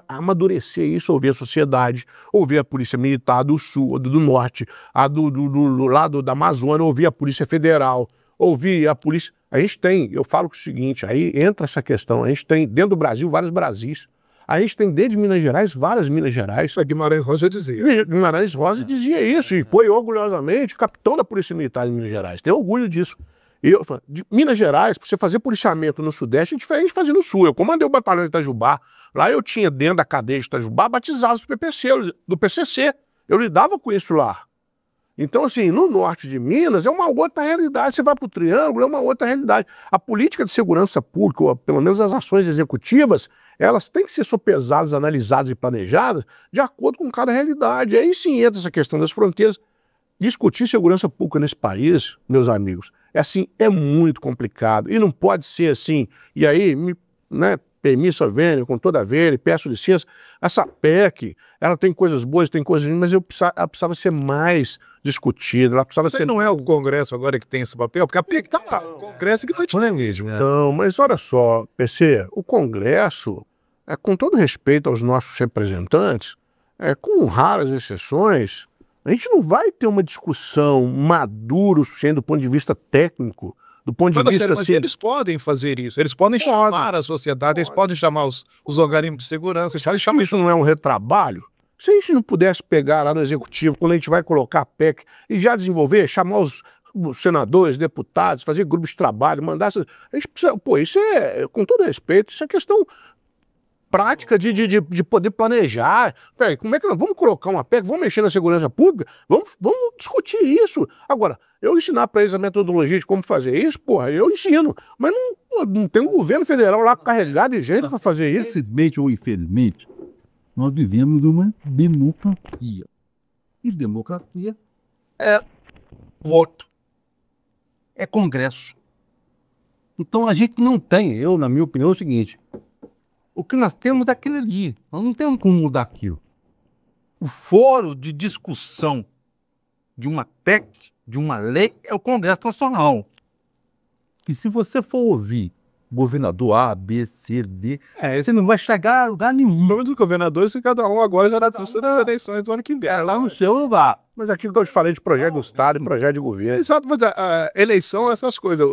amadurecer isso, ouvir a sociedade, ouvir a Polícia Militar do Sul, do Norte, do lado da Amazônia, ouvir a Polícia Federal, ouvir a Polícia... A gente tem, eu falo o seguinte, aí entra essa questão, a gente tem dentro do Brasil vários Brasis. A gente tem dentro de Minas Gerais, várias Minas Gerais. Guimarães Rosa dizia. Guimarães Rosa dizia isso, e foi orgulhosamente capitão da Polícia Militar de Minas Gerais. Tem orgulho disso. E eu falo, de Minas Gerais, para você fazer policiamento no Sudeste, é diferente de fazer no Sul. Eu comandei o batalhão de Itajubá. Lá eu tinha, dentro da cadeia de Itajubá, batizados do PCC. Eu lidava com isso lá. Então, assim, no norte de Minas é uma outra realidade. Você vai para o Triângulo, é uma outra realidade. A política de segurança pública, ou pelo menos as ações executivas, elas têm que ser sopesadas, analisadas e planejadas de acordo com cada realidade. Aí sim entra essa questão das fronteiras. Discutir segurança pública nesse país, meus amigos, é muito complicado. E não pode ser assim. E aí, permisso a vênia, com toda a vênia, peço licença. Essa PEC, ela tem coisas boas, tem coisas ruins, mas ela precisava ser mais discutida, ela precisava ser... Não é o Congresso agora que tem esse papel? Porque a PEC está lá, o Congresso que vai te mesmo. Não, mas olha só, PC, o Congresso, com todo respeito aos nossos representantes, com raras exceções, a gente não vai ter uma discussão madura o suficiente do ponto de vista técnico, do ponto de vista... Mas eles podem fazer isso, eles podem chamar a sociedade, eles podem chamar os organismos de segurança. Isso não é um retrabalho? Se a gente não pudesse pegar lá no Executivo, quando a gente vai colocar a PEC e já desenvolver, chamar os senadores, deputados, fazer grupos de trabalho, mandar... A gente precisa... isso com todo respeito, isso é questão prática de poder planejar. Peraí, como é que nós vamos colocar uma PEC, vamos mexer na segurança pública, vamos discutir isso. Agora, eu ensinar para eles a metodologia de como fazer isso, eu ensino, mas não tem um governo federal lá carregado de gente para fazer isso. Felizmente ou infelizmente, nós vivemos numa democracia. E democracia é voto, é Congresso. Então a gente não tem, na minha opinião, é o seguinte: o que nós temos é aquilo ali, nós não temos como mudar aquilo. O fórum de discussão de uma PEC, de uma lei, é o Congresso Nacional. E se você for ouvir governador A, B, C, D, você não vai chegar a lugar nenhum. Pelo menos os governadores, cada um agora já está discutindo as eleições do ano que vem. Lá no seu lugar. Mas aquilo que eu te falei de projeto do Estado e projeto de governo. Exato, mas a eleição é essas coisas.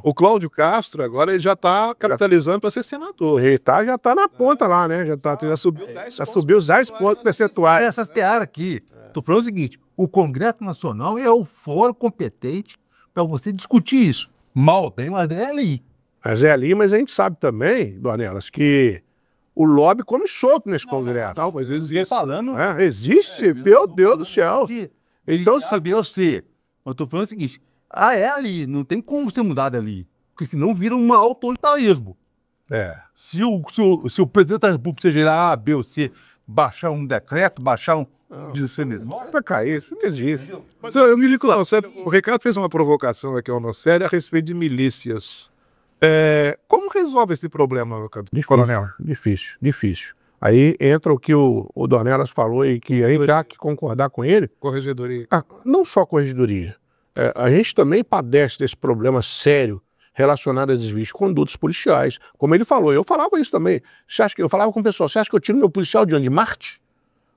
O Cláudio Castro agora ele já está capitalizando para ser senador. Ele já está na ponta lá, né? Já subiu os 10 pontos percentuais. Essas tearas aqui. Estou falando o seguinte: o Congresso Nacional é o fórum competente para você discutir isso. Mal bem, mas é ali. Mas é ali, mas a gente sabe também, Dornelas, que o lobby come solto nesse Congresso. Não, mas existe. Falando. Existe? Meu Deus do céu. Então, sabe, eu estou falando o seguinte: é ali, não tem como você mudar dali. Porque senão vira um autoritarismo. Se o presidente da República, seja lá A, B ou C, baixar um decreto, baixar um... Vai cair, isso não existe. Mas eu me ligo lá, o Ricardo fez uma provocação aqui ao nosso sério a respeito de milícias. Como resolve esse problema, meu capitão? Coronel? Difícil. Aí entra o que o Dornelas falou e que aí já que concordar com ele... Corregedoria. Não só corregedoria. A gente também padece desse problema sério relacionado a desvio de condutas policiais. Como ele falou, eu falava isso também. Eu falava com o pessoal, você acha que eu tiro meu policial de onde? De Marte?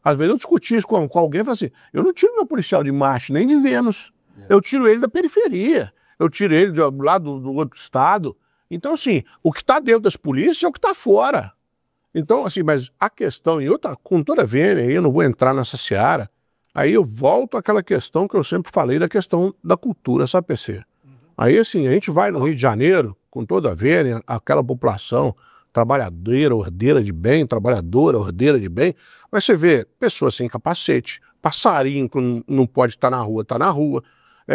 Às vezes eu discutia isso com alguém e falava assim, eu não tiro meu policial de Marte, nem de Vênus. Eu tiro ele da periferia. Eu tiro ele lá do outro estado. Então, assim, o que está dentro das polícias é o que está fora. Então, assim, mas a questão, e eu com toda a vênia, eu não vou entrar nessa seara, aí eu volto àquela questão que eu sempre falei, da questão da cultura, sabe, PC? Aí, assim, a gente vai no Rio de Janeiro, com toda a vênia, aquela população trabalhadeira, ordeira de bem, trabalhadora, ordeira de bem, mas você vê pessoas sem capacete, passarinho que não pode estar na rua, tá na rua.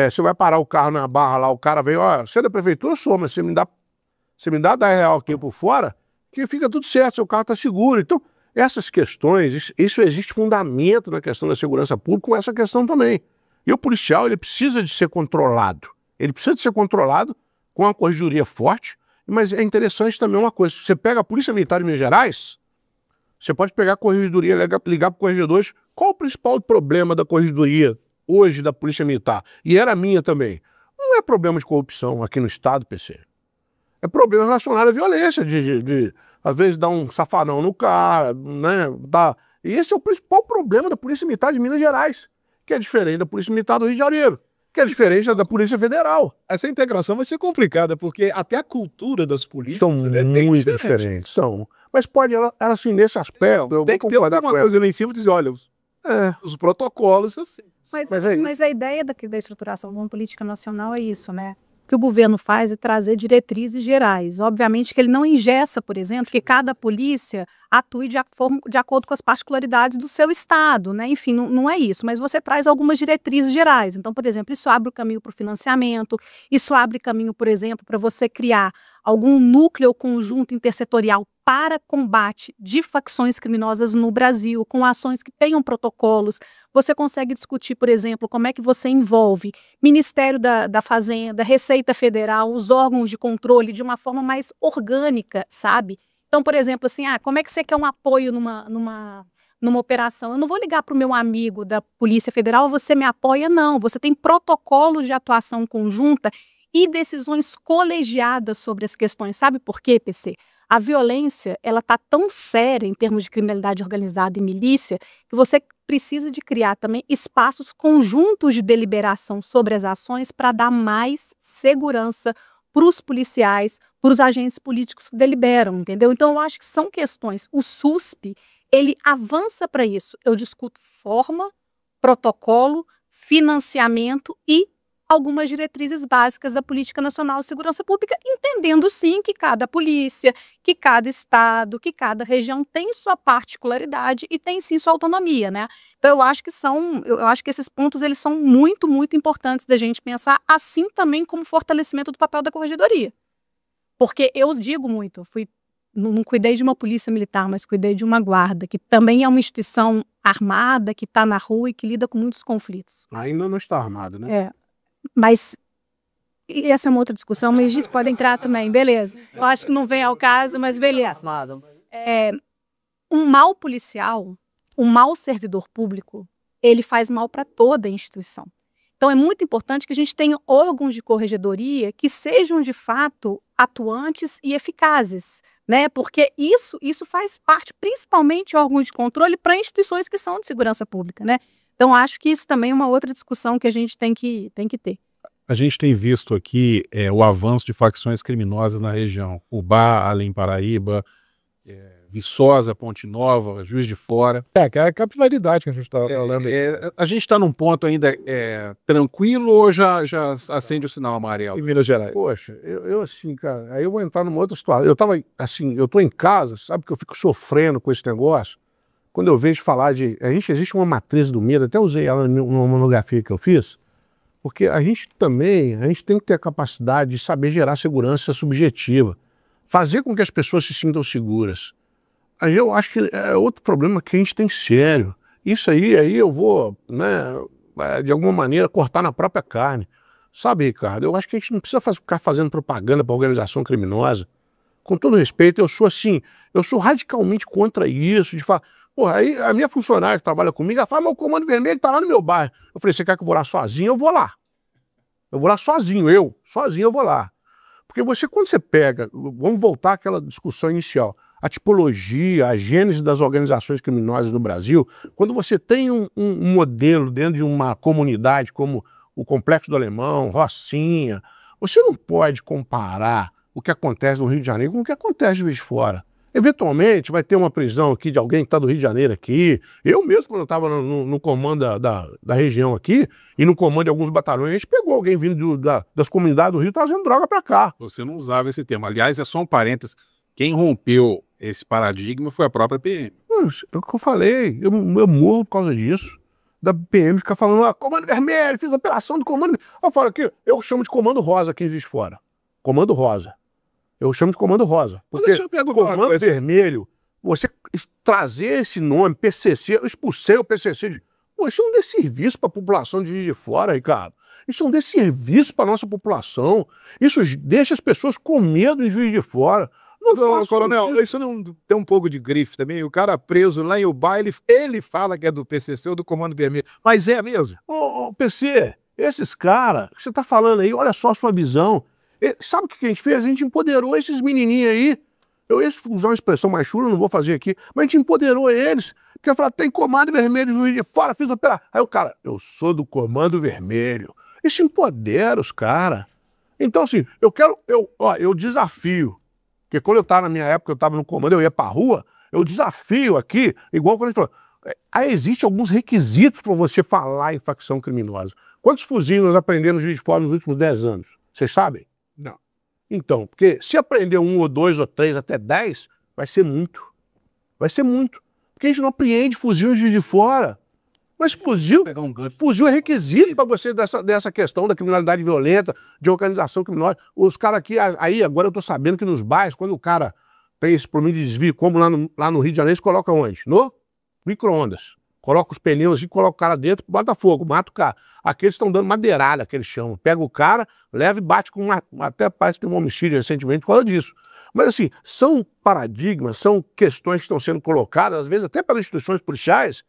Você vai parar o carro na barra lá, o cara vem, ó, você é da prefeitura? Eu sou, mas você me dá R$10 aqui por fora, que fica tudo certo, seu carro tá seguro. Então, essas questões, isso existe fundamento na questão da segurança pública com essa questão também. E o policial, ele precisa de ser controlado. Ele precisa de ser controlado com uma corregedoria forte, mas é interessante também uma coisa, você pega a Polícia Militar de Minas Gerais, você pode pegar a corregedoria, ligar para o corregedor, qual o principal problema da corregedoria hoje da Polícia Militar? E era minha também. Não é problema de corrupção aqui no Estado, PC. É problema relacionado à violência, às vezes dar um safanão no cara, né? E esse é o principal problema da Polícia Militar de Minas Gerais, que é diferente da Polícia Militar do Rio de Janeiro, que é diferente da Polícia Federal. Essa integração vai ser complicada, porque até a cultura das polícias são muito diferentes. São. Mas pode, ela assim, nesse aspecto, eu tem que ter alguma coisa lá em cima e dizer, olha, os protocolos assim. Mas a ideia da estruturação de uma política nacional é isso, né? O que o governo faz é trazer diretrizes gerais. Obviamente que ele não engessa, por exemplo, que cada polícia atue de acordo com as particularidades do seu estado, né? Enfim, não é isso, mas você traz algumas diretrizes gerais. Então, por exemplo, isso abre o caminho para o financiamento, isso abre caminho, por exemplo, para você criar algum núcleo ou conjunto intersetorial para combate de facções criminosas no Brasil, com ações que tenham protocolos. Você consegue discutir, por exemplo, como é que você envolve Ministério da Fazenda, Receita Federal, os órgãos de controle de uma forma mais orgânica, sabe? Então, por exemplo, assim, como é que você quer um apoio numa operação? Eu não vou ligar para o meu amigo da Polícia Federal, você me apoia, não. Você tem protocolos de atuação conjunta e decisões colegiadas sobre as questões. Sabe por quê, PC? A violência, ela está tão séria em termos de criminalidade organizada e milícia, que você precisa de criar também espaços conjuntos de deliberação sobre as ações para dar mais segurança para os policiais, para os agentes políticos que deliberam, entendeu? Então, eu acho que são questões. O SUSP, ele avança para isso. Eu discuto forma, protocolo, financiamento e algumas diretrizes básicas da Política Nacional de Segurança Pública, entendendo sim que cada polícia, que cada estado, que cada região tem sua particularidade e tem sim sua autonomia, né? Então eu acho que esses pontos eles são muito, muito importantes da gente pensar, assim também como fortalecimento do papel da corregedoria. Porque eu digo muito, não cuidei de uma polícia militar, mas cuidei de uma guarda, que também é uma instituição armada, que está na rua e que lida com muitos conflitos. Ainda não está armado, né? Mas essa é uma outra discussão, mas isso pode entrar também, beleza. Eu acho que não vem ao caso, mas beleza. Um mau policial, um mau servidor público, ele faz mal para toda a instituição. Então é muito importante que a gente tenha órgãos de corregedoria que sejam de fato atuantes e eficazes, né? Porque isso faz parte, principalmente órgãos de controle para instituições que são de segurança pública, né? Então, acho que isso também é uma outra discussão que a gente tem que ter. A gente tem visto aqui o avanço de facções criminosas na região. Ubá, Além Paraíba, Viçosa, Ponte Nova, Juiz de Fora. Que é a capilaridade que a gente está falando. A gente está num ponto ainda tranquilo ou já acende o sinal amarelo? Em Minas Gerais. Poxa, eu assim, cara, aí eu vou entrar numa outra situação. Eu tava assim, eu tô em casa, sabe que eu fico sofrendo com esse negócio? Quando eu vejo falar existe uma matriz do medo, até usei ela numa monografia que eu fiz, porque a gente tem que ter a capacidade de saber gerar segurança subjetiva, fazer com que as pessoas se sintam seguras. Aí eu acho que é outro problema que a gente tem sério. Isso aí eu vou, né, de alguma maneira, cortar na própria carne. Sabe, Ricardo, eu acho que a gente não precisa ficar fazendo propaganda para organização criminosa. Com todo respeito, eu sou radicalmente contra isso, de falar... Porra, aí a minha funcionária que trabalha comigo, ela fala, meu comando vermelho tá lá no meu bairro. Eu falei, você quer que eu vou lá sozinho? Eu vou lá. Eu vou lá sozinho, sozinho eu vou lá. Porque quando você pega, vamos voltar àquela discussão inicial, a tipologia, a gênese das organizações criminosas no Brasil, quando você tem um modelo dentro de uma comunidade como o Complexo do Alemão, Rocinha, você não pode comparar o que acontece no Rio de Janeiro com o que acontece de Juiz de Fora. Eventualmente vai ter uma prisão aqui de alguém que está do Rio de Janeiro aqui. Eu mesmo, quando eu estava no comando da região aqui, e no comando de alguns batalhões, a gente pegou alguém vindo das comunidades do Rio trazendo droga para cá. Você não usava esse termo. Aliás, é só um parênteses. Quem rompeu esse paradigma foi a própria PM. É o que eu falei, eu morro por causa disso. Da PM ficar falando, comando vermelho, fiz operação do comando. Eu falo aqui, eu chamo de comando rosa aqui em Juiz de Fora. Comando rosa. Eu chamo de comando rosa. Porque deixa eu perguntar uma comando coisa. vermelho, você trazer esse nome, PCC, eu expulsei o PCC. Pô, isso é um desserviço para a população de Juiz de Fora, Ricardo. Isso é um desserviço para a nossa população. Isso deixa as pessoas com medo em Juiz de Fora. Não façam Coronel, isso não tem um pouco de grife também? O cara preso lá em Ubá, ele fala que é do PCC ou do Comando Vermelho, mas é mesmo? Ô, PC, esses caras que você tá falando aí, olha só a sua visão. Sabe o que a gente fez? A gente empoderou esses menininhos aí. Eu ia usar uma expressão mais chula, não vou fazer aqui, mas a gente empoderou eles. Porque eu falei, tem Comando Vermelho, Juiz de Fora, fiz operação. Aí o cara, eu sou do Comando Vermelho. Isso empodera os caras. Então, assim, eu desafio. Porque quando eu tava na minha época, eu tava no comando, eu ia pra rua, eu desafio aqui, igual quando a gente falou, existem alguns requisitos para você falar em facção criminosa. Quantos fuzis nós aprendemos no Juiz de Fora nos últimos 10 anos? Vocês sabem? Não. Então, porque se aprender 1 ou 2 ou 3 até 10, vai ser muito. Vai ser muito. Porque a gente não apreende fuzil no Juiz de Fora. Mas fuzil é requisito para você dessa questão da criminalidade violenta, de organização criminosa. Os caras aqui, aí agora eu tô sabendo que nos bairros, quando o cara tem esse problema de desvio, como lá no Rio de Janeiro, eles colocam onde? No micro-ondas. Coloca os pneus e coloca o cara dentro, bota fogo, mata o cara. Aqui eles estão dando madeirada, que eles chamam. Pega o cara, leva e bate com até parece que tem um homicídio recentemente por causa disso. Mas assim, são paradigmas, são questões que estão sendo colocadas, às vezes até pelas instituições policiais,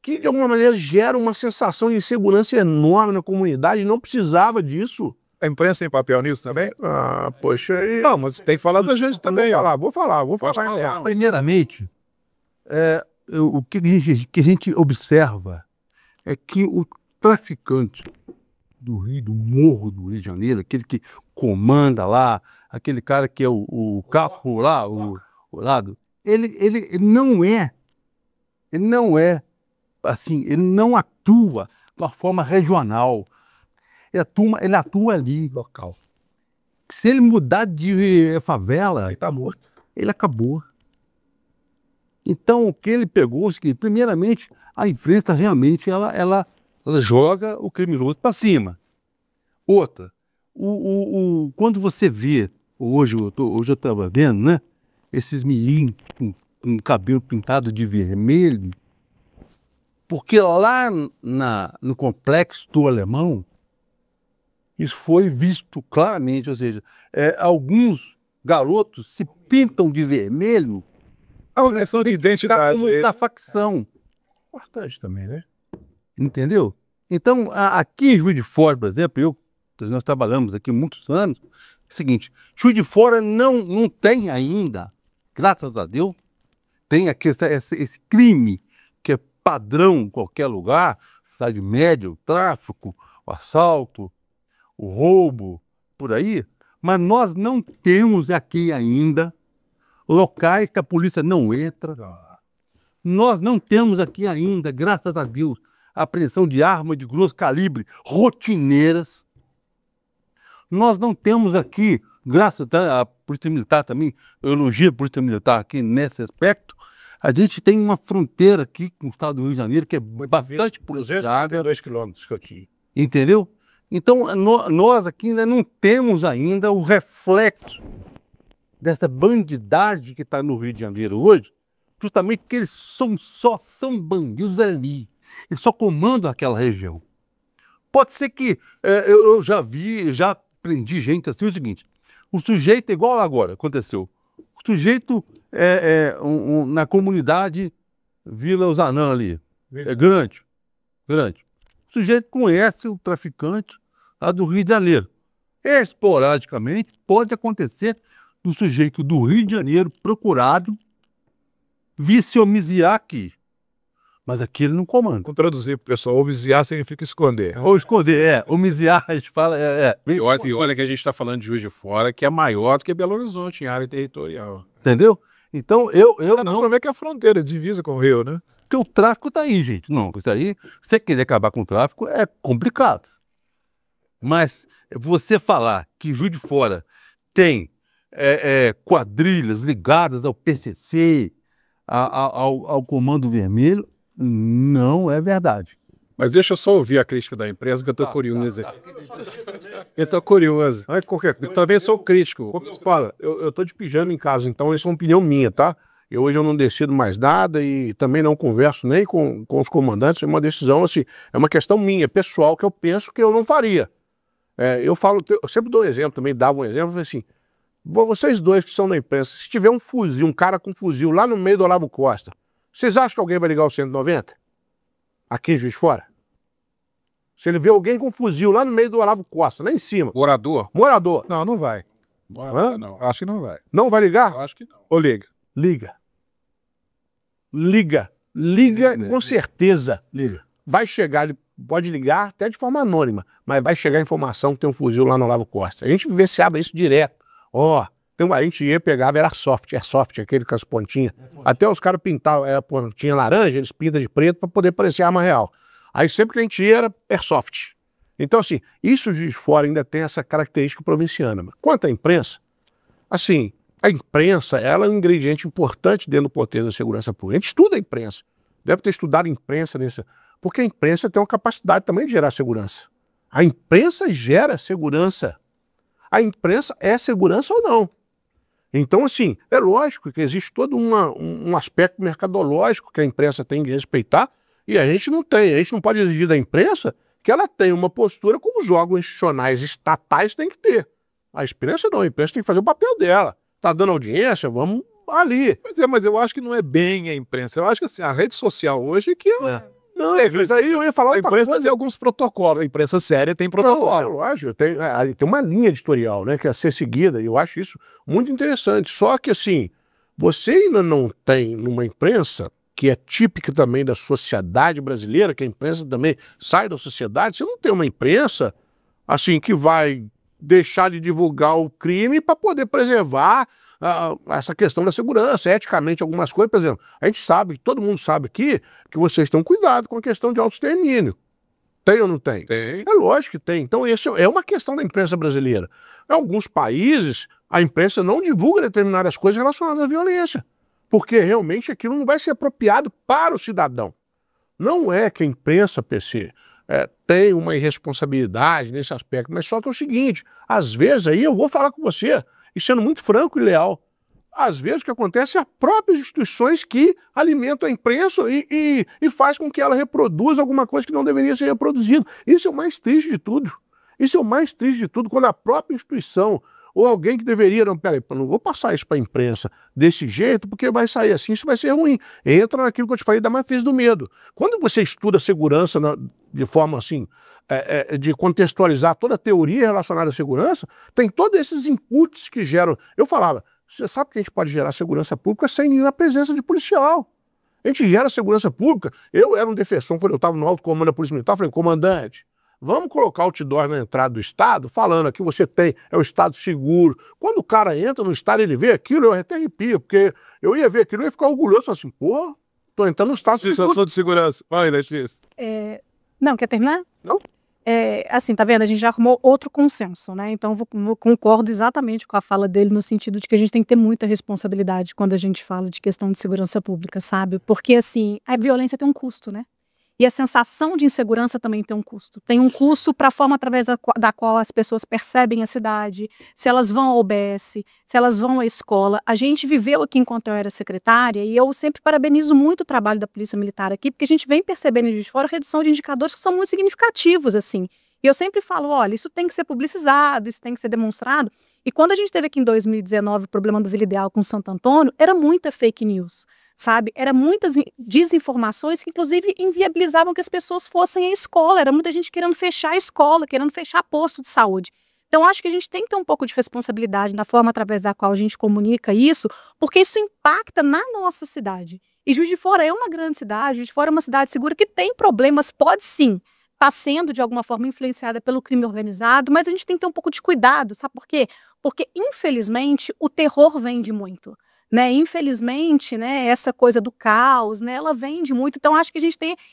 que de alguma maneira gera uma sensação de insegurança enorme na comunidade, e não precisava disso. A imprensa tem papel nisso também? Ah, poxa, aí... Não, mas tem que falar da gente também, ó. Vou falar. Primeiramente, o que a gente observa é que o traficante do Morro do Rio de Janeiro, aquele que comanda lá, aquele cara que é o capo lá, o lado, ele não é assim, ele não atua de uma forma regional. Ele atua ali, local. Se ele mudar de favela, Ele tá morto. ele acabou. Então, o que ele pegou, primeiramente, a imprensa realmente ela joga o criminoso para cima. Outra, quando você vê, hoje eu estava vendo, né, esses meninos com cabelo pintado de vermelho, porque lá no complexo do Alemão, isso foi visto claramente, ou seja, alguns garotos se pintam de vermelho. A questão de identidade. Da facção. Importante também, né? Entendeu? Então, aqui em Juiz de Fora, por exemplo, nós trabalhamos aqui há muitos anos, é o seguinte, Juiz de Fora não tem ainda, graças a Deus, tem aqui esse crime que é padrão em qualquer lugar, cidade média, o tráfico, o assalto, o roubo, por aí, mas nós não temos aqui ainda locais que a polícia não entra. Nós não temos aqui ainda, graças a Deus, a apreensão de armas de grosso calibre rotineiras. Nós não temos aqui, graças à Polícia Militar também, eu elogio a Polícia Militar aqui nesse aspecto, a gente tem uma fronteira aqui com o estado do Rio de Janeiro que é bastante policiada. 2 quilômetros aqui. Entendeu? Então, nós aqui ainda não temos ainda o reflexo dessa bandidagem que está no Rio de Janeiro hoje, justamente porque eles só são bandidos ali. Eles só comandam aquela região. Pode ser que eu já prendi gente assim, o seguinte, o sujeito, igual agora aconteceu, o sujeito na comunidade Vila Uzanã ali, é grande. O sujeito conhece o traficante lá do Rio de Janeiro. Esporadicamente, pode acontecer do sujeito do Rio de Janeiro procurado vir se homiziar aqui. Mas aqui ele não comanda. Vou traduzir para o pessoal, homiziar significa esconder. Ou esconder, homiziar, a gente fala, E olha que a gente está falando de Juiz de Fora, que é maior do que Belo Horizonte em área territorial. Entendeu? Então, eu Não, como é que é a fronteira, divisa com o Rio, né? Porque o tráfico tá aí, gente. Não, isso aí, se você querer acabar com o tráfico, é complicado. Mas você falar que Juiz de Fora tem quadrilhas ligadas ao PCC, ao Comando Vermelho, não é verdade. Mas deixa eu só ouvir a crítica da empresa, que eu tô curioso. Eu tô curioso. Não é qualquer coisa. Eu também sou crítico. Como eu falo, eu tô de pijama em casa, então isso é uma opinião minha, tá? Hoje eu não decido mais nada e também não converso nem com os comandantes, é uma decisão assim, é uma questão minha, pessoal, que eu penso que eu não faria. Eu sempre dou um exemplo também, dava um exemplo, assim, vocês dois que são da imprensa, se tiver um fuzil, um cara com fuzil lá no meio do Olavo Costa, vocês acham que alguém vai ligar o 190? Aqui em Juiz de Fora? Se ele vê alguém com fuzil lá no meio do Olavo Costa, lá em cima. Morador? Morador. Não, não vai. Não, acho que não vai. Não vai ligar? Eu acho que não. Ou liga? Liga. Liga com certeza. Liga. Vai chegar, ele pode ligar até de forma anônima, mas vai chegar a informação que tem um fuzil lá no Olavo Costa. A gente vivenciava isso direto. A gente ia pegar, era airsoft, aquele com as pontinhas. Até os caras pintavam a pontinha laranja, eles pintam de preto para poder parecer arma real. Aí sempre que a gente ia era airsoft. Então assim, isso de fora ainda tem essa característica provinciana. Quanto à imprensa, assim, a imprensa, ela é um ingrediente importante dentro do contexto da segurança pública. A gente estuda a imprensa. Deve ter estudado a imprensa porque a imprensa tem uma capacidade também de gerar segurança. A imprensa gera segurança. A imprensa é segurança ou não? Então, assim, é lógico que existe todo um aspecto mercadológico que a imprensa tem que respeitar e a gente não tem. A gente não pode exigir da imprensa que ela tenha uma postura como os órgãos institucionais estatais têm que ter. A imprensa não, a imprensa tem que fazer o papel dela. Tá dando audiência, vamos ali. Mas eu acho que não é bem a imprensa. Eu acho que assim, a rede social hoje que Não, mas aí eu ia falar a imprensa tem alguns protocolos. A imprensa séria tem protocolo. Lógico, tem uma linha editorial, né, que é a ser seguida, e eu acho isso muito interessante. Só que, assim, você ainda não tem numa imprensa, que é típica também da sociedade brasileira, que a imprensa também sai da sociedade, você não tem uma imprensa, assim, que vai deixar de divulgar o crime para poder preservar essa questão da segurança, eticamente algumas coisas. Por exemplo, a gente sabe, todo mundo sabe aqui, que vocês têm cuidado com a questão de autoextermínio. Tem ou não tem? Tem. É lógico que tem. Então isso é uma questão da imprensa brasileira. Em alguns países, a imprensa não divulga determinadas coisas relacionadas à violência, porque realmente aquilo não vai ser apropriado para o cidadão. Não é que a imprensa, PC, tem uma irresponsabilidade nesse aspecto, mas só que é o seguinte, às vezes aí eu vou falar com você, e sendo muito franco e leal, às vezes o que acontece é as próprias instituições que alimentam a imprensa e faz com que ela reproduza alguma coisa que não deveria ser reproduzida. Isso é o mais triste de tudo. Isso é o mais triste de tudo, quando a própria instituição ou alguém que deveria, não, peraí, não vou passar isso para a imprensa desse jeito, porque vai sair assim, isso vai ser ruim. Entra naquilo que eu te falei da matriz do medo. Quando você estuda segurança de forma assim, de contextualizar toda a teoria relacionada à segurança, tem todos esses inputs que geram. Eu falava, você sabe que a gente pode gerar segurança pública sem a presença de policial. A gente gera segurança pública. Eu era um defensor quando eu estava no alto comando da Polícia Militar, eu falei, comandante, vamos colocar outdoor na entrada do estado, falando que você é o estado seguro. Quando o cara entra no estado, ele vê aquilo, eu até arrepio, porque eu ia ver aquilo e ia ficar orgulhoso, assim, pô, tô entrando no estado seguro. Sensação de segurança. Vai, Letícia. Não, quer terminar? Não. Assim, tá vendo? A gente já arrumou outro consenso, né? Então eu concordo exatamente com a fala dele no sentido de que a gente tem que ter muita responsabilidade quando a gente fala de questão de segurança pública, sabe? Porque, assim, a violência tem um custo, né? E a sensação de insegurança também tem um custo. Tem um custo para a forma através da qual as pessoas percebem a cidade, se elas vão ao UBS, se elas vão à escola. A gente viveu aqui enquanto eu era secretária e eu sempre parabenizo muito o trabalho da Polícia Militar aqui, porque a gente vem percebendo de fora a redução de indicadores que são muito significativos, assim. E eu sempre falo, olha, isso tem que ser publicizado, isso tem que ser demonstrado. E quando a gente teve aqui em 2019 o problema do Vila Ideal com Santo Antônio, era muita fake news, sabe? Era muitas desinformações que, inclusive, inviabilizavam que as pessoas fossem à escola. Era muita gente querendo fechar a escola, querendo fechar posto de saúde. Então, acho que a gente tem que ter um pouco de responsabilidade na forma através da qual a gente comunica isso, porque isso impacta na nossa cidade. E Juiz de Fora é uma grande cidade, Juiz de Fora é uma cidade segura que tem problemas, pode sim está sendo de alguma forma influenciada pelo crime organizado, mas a gente tem que ter um pouco de cuidado, sabe por quê? Porque, infelizmente, o terror vende muito, né? Infelizmente, né, essa coisa do caos, né, ela vende muito. Então,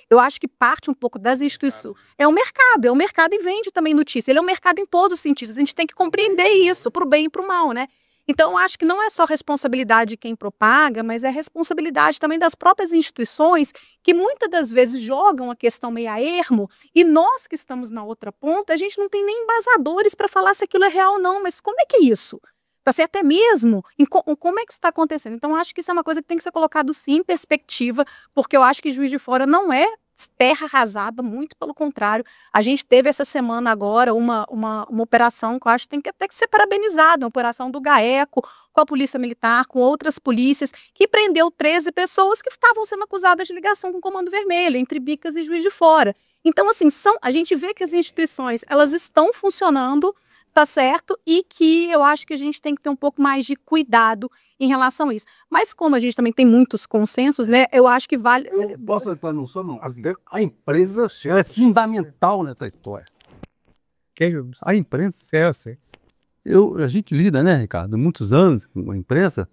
eu acho que parte um pouco das instituições. É o mercado e vende também notícia. Ele é um mercado em todos os sentidos. A gente tem que compreender isso, para o bem e para o mal, né? Então, eu acho que não é só responsabilidade de quem propaga, mas é responsabilidade também das próprias instituições que muitas das vezes jogam a questão meio a ermo e nós que estamos na outra ponta, a gente não tem nem embasadores para falar se aquilo é real ou não, mas como é que é isso? Tá certo? Até mesmo como é que isso está acontecendo? Então, eu acho que isso é uma coisa que tem que ser colocado sim em perspectiva, porque eu acho que Juiz de Fora não é terra arrasada, muito pelo contrário. A gente teve essa semana agora uma operação que eu acho que tem que até que ser parabenizada, uma operação do GAECO, com a Polícia Militar, com outras polícias, que prendeu 13 pessoas que estavam sendo acusadas de ligação com o Comando Vermelho, entre Bicas e Juiz de Fora. Então, assim, a gente vê que as instituições, elas estão funcionando, tá certo? E que eu acho que a gente tem que ter um pouco mais de cuidado em relação a isso. Mas como a gente também tem muitos consensos, né? Eu acho que vale... Eu posso entrar no som, não. A imprensa é fundamental nessa história. A imprensa é assim. A gente lida, né, Ricardo, muitos anos com a imprensa,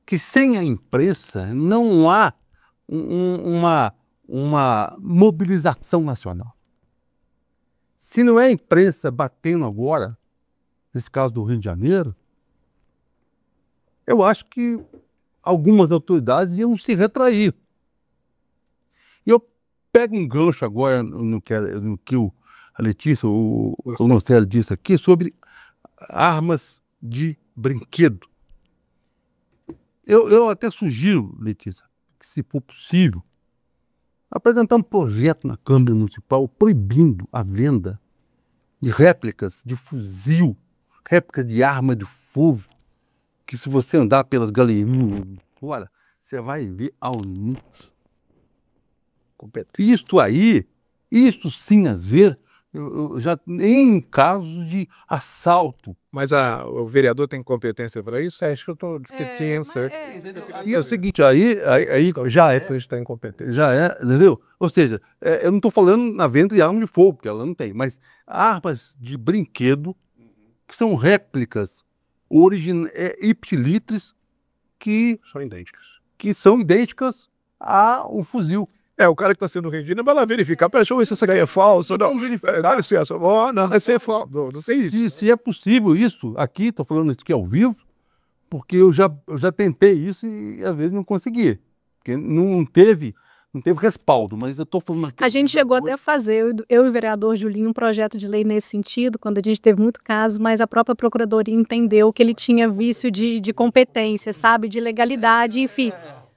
que sem a imprensa não há uma mobilização nacional. Se não é a imprensa batendo agora, nesse caso do Rio de Janeiro, eu acho que algumas autoridades iam se retrair. E eu pego um gancho agora no que a Letícia, o Nocélio disse aqui, sobre armas de brinquedo. Eu até sugiro, Letícia, que se for possível, apresentar um projeto na Câmara Municipal proibindo a venda de réplicas de fuzil, réplicas de arma de fogo, que se você andar pelas galerias fora, você vai ver alunos. Isto sim, às vezes, já em casos de assalto. Mas o vereador tem competência para isso? É isso que eu estou discutindo. Aí é o seguinte, aí já é. Por isso tem incompetência. Já é, entendeu? Ou seja, eu não estou falando na venda de arma de fogo, porque ela não tem, mas armas de brinquedo que são réplicas ipsilitris que São idênticas. ao fuzil. O cara que está sendo rendido vai lá verificar. Pera, deixa eu ver se essa aí é falsa. Não, dá licença. Não, vai ser falso. Não sei isso. Se é possível isso, aqui, estou falando isso aqui ao vivo, porque eu já tentei isso e às vezes não consegui. Porque não teve respaldo, mas eu estou falando aqui. A gente chegou até a fazer, eu e o vereador Julinho, um projeto de lei nesse sentido, quando a gente teve muito caso, mas a própria Procuradoria entendeu que ele tinha vício de competência, sabe, de legalidade, enfim.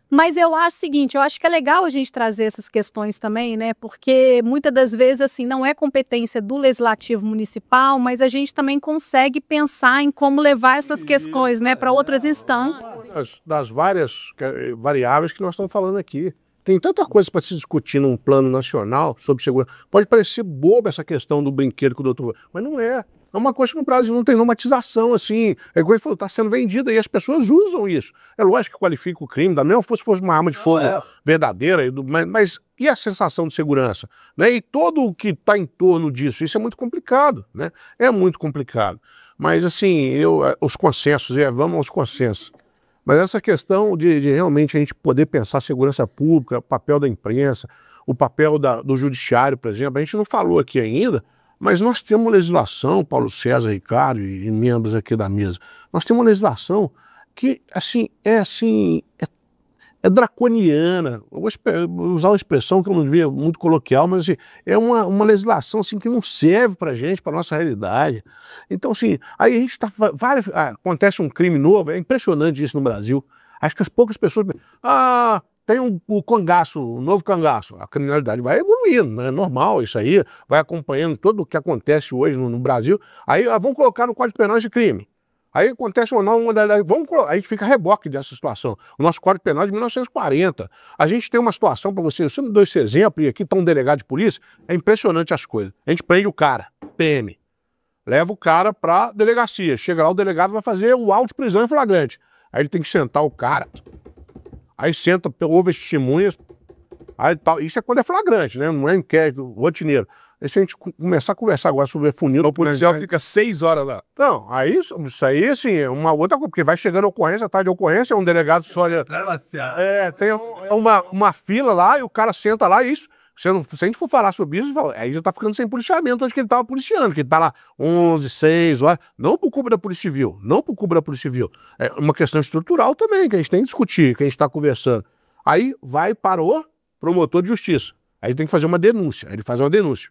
Mas eu acho o seguinte, eu acho que é legal a gente trazer essas questões também, né? Porque muitas das vezes, assim, não é competência do Legislativo Municipal, mas a gente também consegue pensar em como levar essas questões, né, para outras instâncias. Das várias variáveis que nós estamos falando aqui. Tem tanta coisa para se discutir num plano nacional sobre segurança. Pode parecer boba essa questão do brinquedo que o doutor... Mas não é. É uma coisa que no Brasil não tem normatização, assim. É igual ele falou, está sendo vendida e as pessoas usam isso. É lógico que qualifica o crime, da mesma forma se fosse uma arma de fogo verdadeira, mas e a sensação de segurança? Né? E todo o que está em torno disso, isso é muito complicado, né? É muito complicado. Mas assim, os consensos, vamos aos consensos. Mas essa questão de realmente a gente poder pensar segurança pública, o papel da imprensa, o papel do judiciário, por exemplo, a gente não falou aqui ainda, mas nós temos legislação, Paulo César, Ricardo e membros aqui da mesa, nós temos uma legislação que é draconiana. Eu vou usar uma expressão que eu não devia muito coloquial, mas assim, é uma legislação assim, que não serve para a gente, para a nossa realidade. Então, assim, aí a gente está... acontece um crime novo, é impressionante isso no Brasil. Acho que as poucas pessoas... tem o cangaço, o novo cangaço. A criminalidade vai evoluindo, é normal isso aí, vai acompanhando tudo o que acontece hoje no Brasil. Aí vamos colocar no Código Penal de crime. Aí acontece ou não, aí fica a reboque dessa situação. O nosso Código Penal é de 1940. A gente tem uma situação para você, eu dou esse exemplo, e aqui está um delegado de polícia, é impressionante as coisas. A gente prende o cara, PM, leva o cara para delegacia, chega lá, o delegado vai fazer o auto de prisão em flagrante. Aí ele tem que sentar o cara, aí senta, ouve as testemunhas, aí, isso é quando é flagrante, né? Não é inquérito rotineiro. E se a gente começar a conversar agora sobre funil... O policial fica 6 horas lá. Não, aí isso aí, assim, é uma outra coisa, porque vai chegando a ocorrência, tarde de ocorrência, um delegado só olha... tem uma fila lá e o cara senta lá e isso... Se a gente for falar sobre isso, aí já tá ficando sem policiamento onde que ele tava policiando, que ele tá lá 11, 6 horas, não por culpa da Polícia Civil, não por culpa da Polícia Civil. É uma questão estrutural também, que a gente tem que discutir, que a gente tá conversando. Aí vai para o promotor de justiça. Aí tem que fazer uma denúncia, aí ele faz uma denúncia.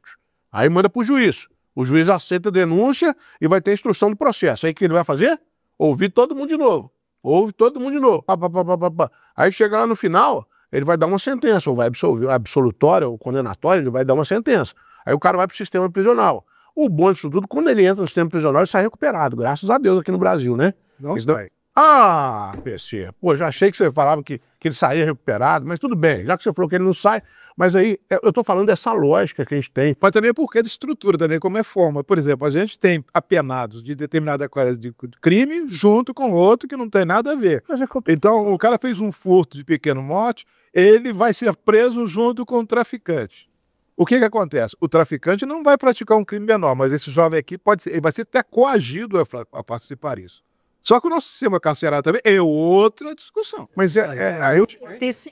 Aí manda pro juiz. O juiz aceita a denúncia e vai ter instrução do processo. Aí o que ele vai fazer? Ouvir todo mundo de novo. Ouve todo mundo de novo. Pá, pá, pá, pá, pá, pá. Aí chega lá no final, ele vai dar uma sentença, ou vai absolver, absolutória ou condenatória, ele vai dar uma sentença. Aí o cara vai pro sistema prisional. O bom disso tudo, quando ele entra no sistema prisional, ele sai recuperado, graças a Deus aqui no Brasil, né? Não então, sai. Ah, PC, pô, já achei que você falava que ele saía recuperado, mas tudo bem, já que você falou que ele não sai, mas aí eu tô falando dessa lógica que a gente tem. Mas também porque de estrutura, também como é forma. Por exemplo, a gente tem apenados de determinada coisa de crime junto com outro que não tem nada a ver. Então, o cara fez um furto de pequeno porte, ele vai ser preso junto com o traficante. O que acontece? O traficante não vai praticar um crime menor, mas esse jovem aqui ele vai ser até coagido a participar disso. Só que o nosso sistema carcerário também é outra discussão. Mas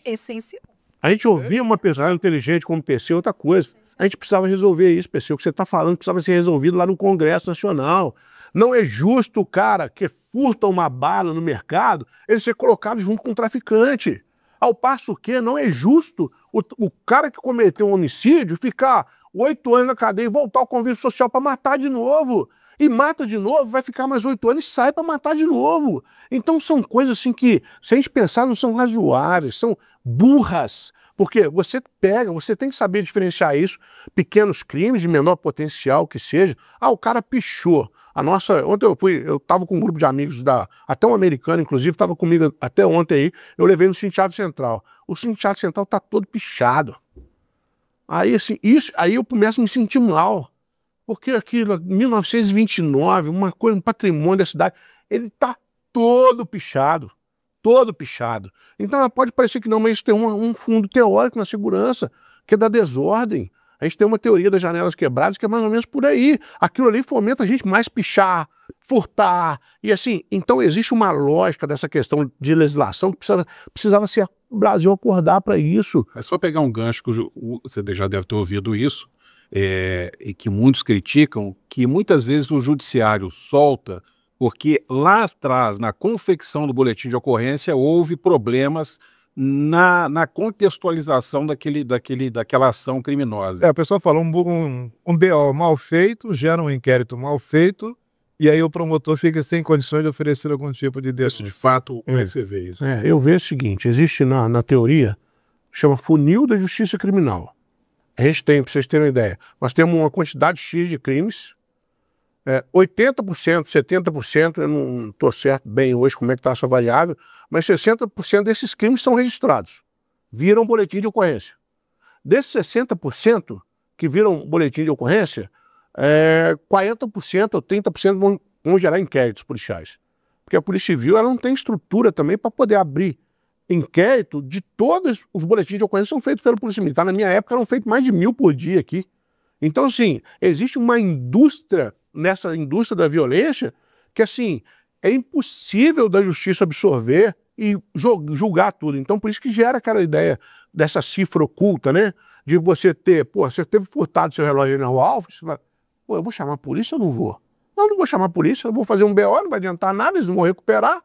Essencial. a gente ouvia uma pessoa inteligente como PC, outra coisa. A gente precisava resolver isso, PC. O que você está falando precisava ser resolvido lá no Congresso Nacional. Não é justo o cara que furta uma bala no mercado, ele ser colocado junto com o traficante. Ao passo que não é justo o cara que cometeu um homicídio ficar 8 anos na cadeia e voltar ao convívio social para matar de novo. E mata de novo, vai ficar mais 8 anos e sai para matar de novo. Então são coisas assim que, se a gente pensar, não são razoáveis, são burras. Porque você tem que saber diferenciar isso, pequenos crimes de menor potencial que seja. Ah, o cara pichou. Ontem eu estava com um grupo de amigos, até um americano, inclusive, estava comigo até ontem aí, eu levei no Cine-Teatro Central. O Cine-Teatro Central tá todo pichado. Aí, assim, aí eu começo a me sentir mal. Porque aquilo, 1929, um patrimônio da cidade, ele tá todo pichado. Todo pichado. Então pode parecer que não, mas isso tem um fundo teórico na segurança, que é da desordem. A gente tem uma teoria das janelas quebradas que é mais ou menos por aí. Aquilo ali fomenta a gente mais pichar, furtar, e assim, então existe uma lógica dessa questão de legislação que precisava ser o Brasil acordar para isso. É só pegar um gancho, que você já deve ter ouvido isso, e que muitos criticam, que muitas vezes o judiciário solta porque lá atrás, na confecção do boletim de ocorrência, houve problemas na contextualização daquela ação criminosa. A pessoa fala, um BO mal feito, gera um inquérito mal feito, e aí o promotor fica sem condições de oferecer algum tipo de denúncia. De fato, como é que você vê isso? Eu vejo o seguinte, existe na teoria, chama funil da justiça criminal. A gente tem, para vocês terem uma ideia, nós temos uma quantidade X de crimes, 80%, 70%, eu não estou certo bem hoje como é que está essa variável, mas 60% desses crimes são registrados, viram boletim de ocorrência. Desses 60% que viram boletim de ocorrência, 40% ou 30% vão gerar inquéritos policiais. Porque a Polícia Civil ela não tem estrutura também para poder abrir inquérito de todos os boletins de ocorrência que são feitos pela Polícia Militar. Na minha época eram feitos mais de 1000 por dia aqui. Então, assim, existe uma indústria, nessa indústria da violência, que, assim, é impossível da justiça absorver e julgar tudo. Então, por isso que gera aquela ideia dessa cifra oculta, né? De você você teve furtado seu relógio na Rua Alves, você vai, eu vou chamar a polícia ou não vou? Não vou chamar a polícia, eu vou fazer um BO, não vai adiantar nada, eles não vão recuperar.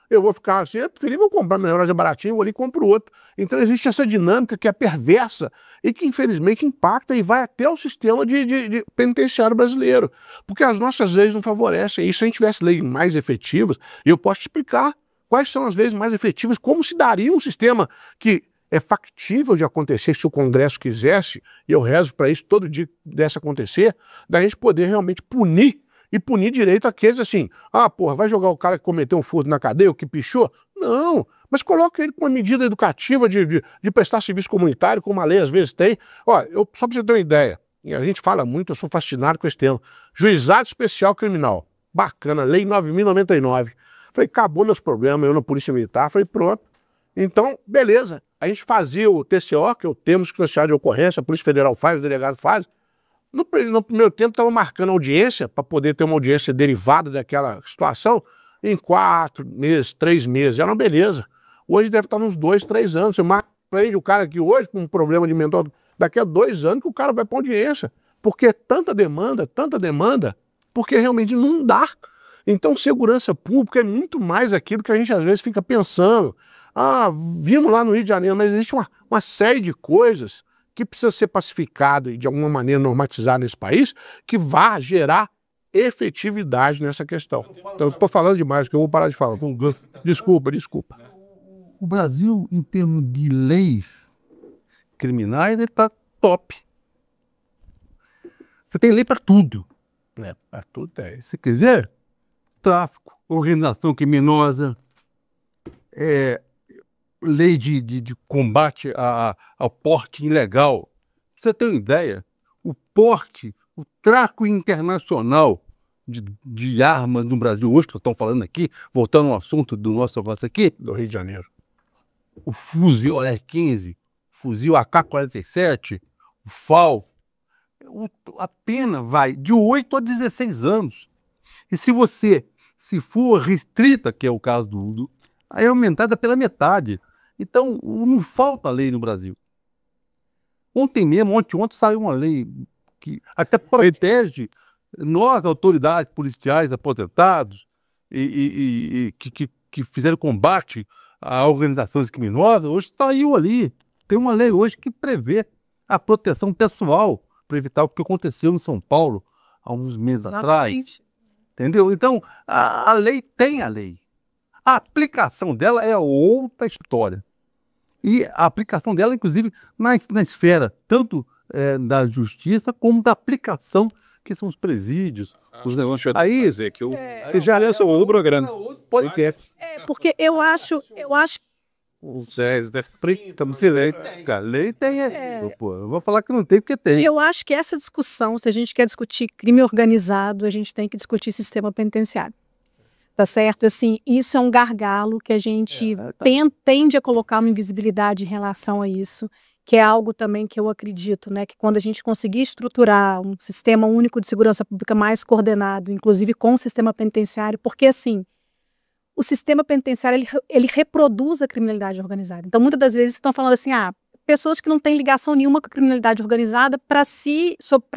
Eu vou ficar assim, é preferível comprar meu relógio baratinho, vou ali e compro outro. Então existe essa dinâmica que é perversa e que infelizmente impacta e vai até o sistema de penitenciário brasileiro. Porque as nossas leis não favorecem isso. Se a gente tivesse leis mais efetivas, eu posso te explicar quais são as leis mais efetivas, como se daria um sistema que é factível de acontecer se o Congresso quisesse, e eu rezo para isso todo dia que pudesse acontecer, da gente poder realmente punir direito aqueles assim, vai jogar o cara que cometeu um furto na cadeia, o que pichou? Não, mas coloca ele com uma medida educativa de prestar serviço comunitário, como a lei às vezes tem. Só para você ter uma ideia, e a gente fala muito, eu sou fascinado com esse tema, Juizado Especial Criminal, bacana, Lei 9.099. Falei, acabou meus problemas, eu na Polícia Militar, falei, pronto. Então, beleza, a gente fazia o TCO, que é o Termo Sequencial de Ocorrência, a Polícia Federal faz, o delegado faz. No primeiro tempo estava marcando audiência, para poder ter uma audiência derivada daquela situação, em 4 meses, 3 meses, era uma beleza. Hoje deve estar nos 2, 3 anos, você prende o cara aqui hoje com um problema de menor, daqui a 2 anos que o cara vai para audiência. Porque é tanta demanda, porque realmente não dá. Então, segurança pública é muito mais aquilo que a gente às vezes fica pensando. Ah, vimos lá no Rio de Janeiro, mas existe uma série de coisas que precisa ser pacificada e de alguma maneira normatizada nesse país que vá gerar efetividade nessa questão. Então, eu estou falando demais, que eu vou parar de falar. Desculpa. O Brasil, em termos de leis criminais, ele está top. Você tem lei para tudo. Para tudo é. Se quiser, tráfico, organização criminosa, lei de combate ao porte ilegal. Pra você ter uma ideia, o tráfico internacional de armas no Brasil hoje, que nós estamos falando aqui, voltando ao assunto do nosso negócio aqui, Do Rio de Janeiro. o fuzil OR-15, fuzil AK-47, o FAL, a pena vai de 8 a 16 anos. E se for restrita, que é o caso aí é aumentada pela metade. Então, não falta lei no Brasil. Ontem saiu uma lei que até protege nós, autoridades policiais aposentados, que fizeram combate a organizações criminosas. Hoje saiu ali. Tem uma lei hoje que prevê a proteção pessoal para evitar o que aconteceu em São Paulo há uns meses atrás. Entendeu? Então, a lei tem a lei. A aplicação dela é outra história. E a aplicação dela, inclusive, na esfera tanto da justiça como da aplicação, que são os presídios, os negócios. Aí, Zé, que eu já nessa o programa. Pode ter. Porque eu acho Estamos silêncio. A lei tem. Pô, eu vou falar que não tem porque tem. Eu acho que essa discussão, se a gente quer discutir crime organizado, a gente tem que discutir sistema penitenciário. Tá certo? Assim, isso é um gargalo que a gente tende a colocar uma invisibilidade em relação a isso, que é algo também que eu acredito, né? Que quando a gente conseguir estruturar um sistema único de segurança pública mais coordenado, inclusive com o sistema penitenciário, porque assim, o sistema penitenciário, ele reproduz a criminalidade organizada. Então, muitas das vezes estão falando assim, pessoas que não têm ligação nenhuma com a criminalidade organizada, para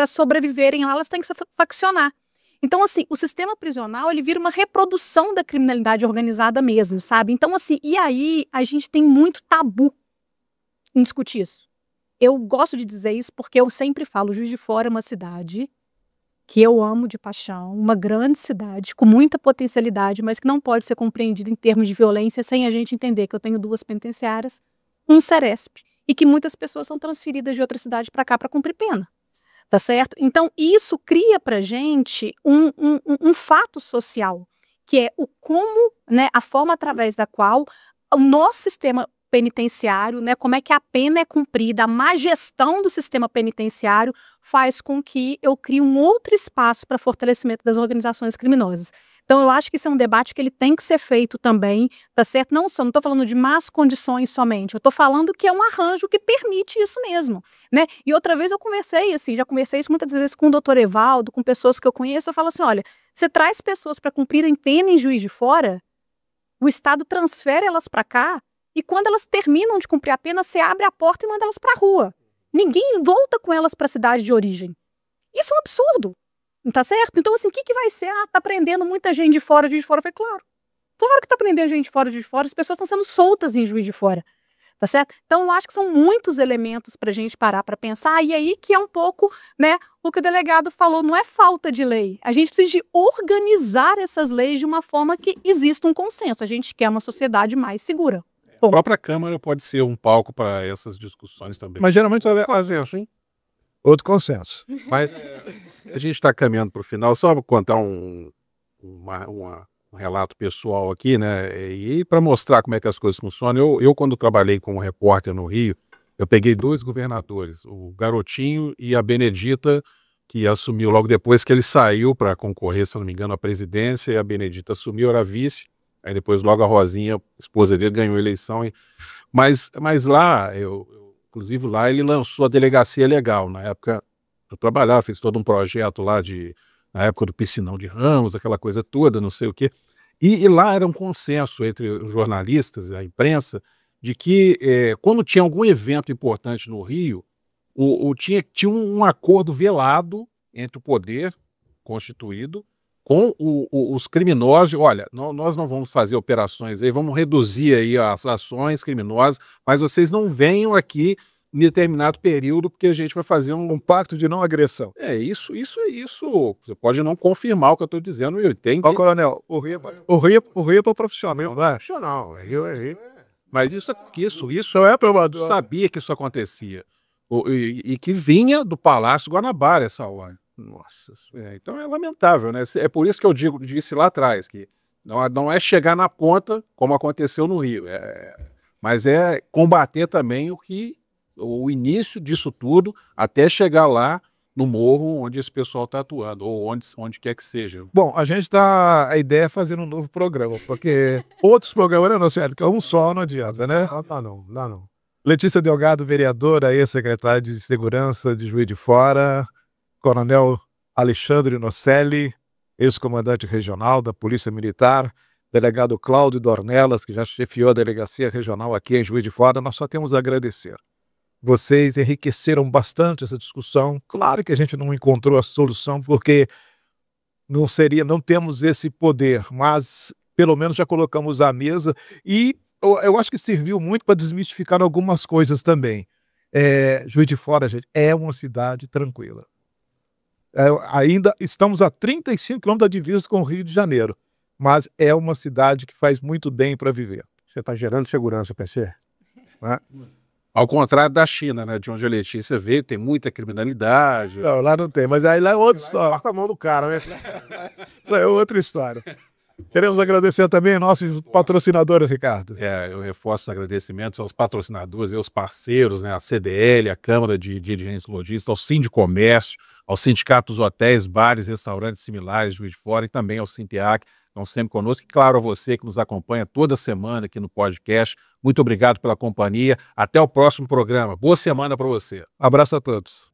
sobreviverem lá, elas têm que se faccionar. Então, assim, o sistema prisional, ele vira uma reprodução da criminalidade organizada mesmo, sabe? Então, assim, e aí a gente tem muito tabu em discutir isso. Eu gosto de dizer isso porque eu sempre falo, Juiz de Fora é uma cidade que eu amo de paixão, uma grande cidade com muita potencialidade, mas que não pode ser compreendida em termos de violência sem a gente entender que eu tenho 2 penitenciárias, um Ceresp, e que muitas pessoas são transferidas de outra cidade para cá para cumprir pena. Tá certo? Então, isso cria para gente um fato social, que é o como, né, a forma através da qual o nosso sistema penitenciário, né, como é que a pena é cumprida, a má gestão do sistema penitenciário faz com que eu crie um outro espaço para fortalecimento das organizações criminosas. Então, eu acho que isso é um debate que ele tem que ser feito também, tá certo? Não estou falando de más condições somente, eu estou falando que é um arranjo que permite isso mesmo, né? E outra vez eu conversei, assim, já conversei isso muitas vezes com o doutor Evaldo, com pessoas que eu conheço, eu falo assim, olha, você traz pessoas para cumprirem pena em Juiz de Fora, o Estado transfere elas para cá, e quando elas terminam de cumprir a pena, você abre a porta e manda elas para a rua. Ninguém volta com elas para a cidade de origem. Isso é um absurdo. Não tá certo? Então, assim, o que vai ser? Tá prendendo muita gente de fora, Juiz de Fora. Eu falei, claro que tá prendendo gente de fora, Juiz de Fora. As pessoas estão sendo soltas em Juiz de Fora. Tá certo? Então, eu acho que são muitos elementos pra gente parar pra pensar. E aí que é um pouco, né, o que o delegado falou, não é falta de lei. A gente precisa de organizar essas leis de uma forma que exista um consenso. A gente quer uma sociedade mais segura. A própria Câmara pode ser um palco para essas discussões também. Mas geralmente é consenso, hein? Outro consenso. Mas a gente está caminhando para o final, só para contar um relato pessoal aqui, né? E para mostrar como é que as coisas funcionam, eu quando trabalhei como repórter no Rio, eu peguei 2 governadores, o Garotinho e a Benedita, que assumiu logo depois que ele saiu para concorrer, se eu não me engano, à presidência, e a Benedita assumiu, era vice. Aí depois logo a Rosinha, esposa dele, ganhou a eleição. Mas lá, inclusive lá ele lançou a Delegacia Legal. Na época eu trabalhava, fiz todo um projeto lá na época do Piscinão de Ramos, aquela coisa toda, não sei o quê. E lá era um consenso entre os jornalistas, a imprensa, de que quando tinha algum evento importante no Rio, tinha um acordo velado entre o poder constituído com os criminosos. Olha, nós não vamos fazer operações aí, vamos reduzir aí as ações criminosas, mas vocês não venham aqui em determinado período, porque a gente vai fazer um pacto de não agressão. Isso. Você pode não confirmar o que eu estou dizendo. Ó, coronel, o Rio é profissional, não é? Profissional. Mas isso é provador. Sabia que isso acontecia. E que vinha do Palácio Guanabara essa ordem. Nossa, então é lamentável, né? É por isso que eu disse lá atrás, que não é chegar na ponta, como aconteceu no Rio, mas é combater também o início disso tudo, até chegar lá no morro onde esse pessoal está atuando, ou onde quer que seja. Bom, a ideia é fazer um novo programa, porque outros programas, não, sério, porque um só não adianta, né? Dá não. Letícia Delgado, vereadora, ex-secretária de Segurança de Juiz de Fora, Coronel Alexandre Nocelli, ex-comandante regional da Polícia Militar, delegado Cláudio Dornelas, que já chefiou a delegacia regional aqui em Juiz de Fora, nós só temos a agradecer. Vocês enriqueceram bastante essa discussão. Claro que a gente não encontrou a solução, porque não temos esse poder, mas pelo menos já colocamos à mesa e eu acho que serviu muito para desmistificar algumas coisas também. Juiz de Fora, gente, é uma cidade tranquila. Ainda estamos a 35 quilômetros da divisa com o Rio de Janeiro, mas é uma cidade que faz muito bem para viver. Você está gerando segurança, PC? Né? Ao contrário da China, né, de onde a Letícia veio, tem muita criminalidade. Não, lá não tem, mas aí lá é outra história. Corta a mão do cara, né? Lá é outra história. Queremos agradecer também nossos patrocinadores, Ricardo. Eu reforço os agradecimentos aos patrocinadores e aos parceiros, né, a CDL, a Câmara de Dirigentes Lojistas, ao Sindicomércio, ao Sindicato dos Hotéis, Bares, Restaurantes Similares, Juiz de Fora, e também ao Sinteac, estão sempre conosco. E claro, a você que nos acompanha toda semana aqui no podcast. Muito obrigado pela companhia. Até o próximo programa. Boa semana para você. Abraço a todos.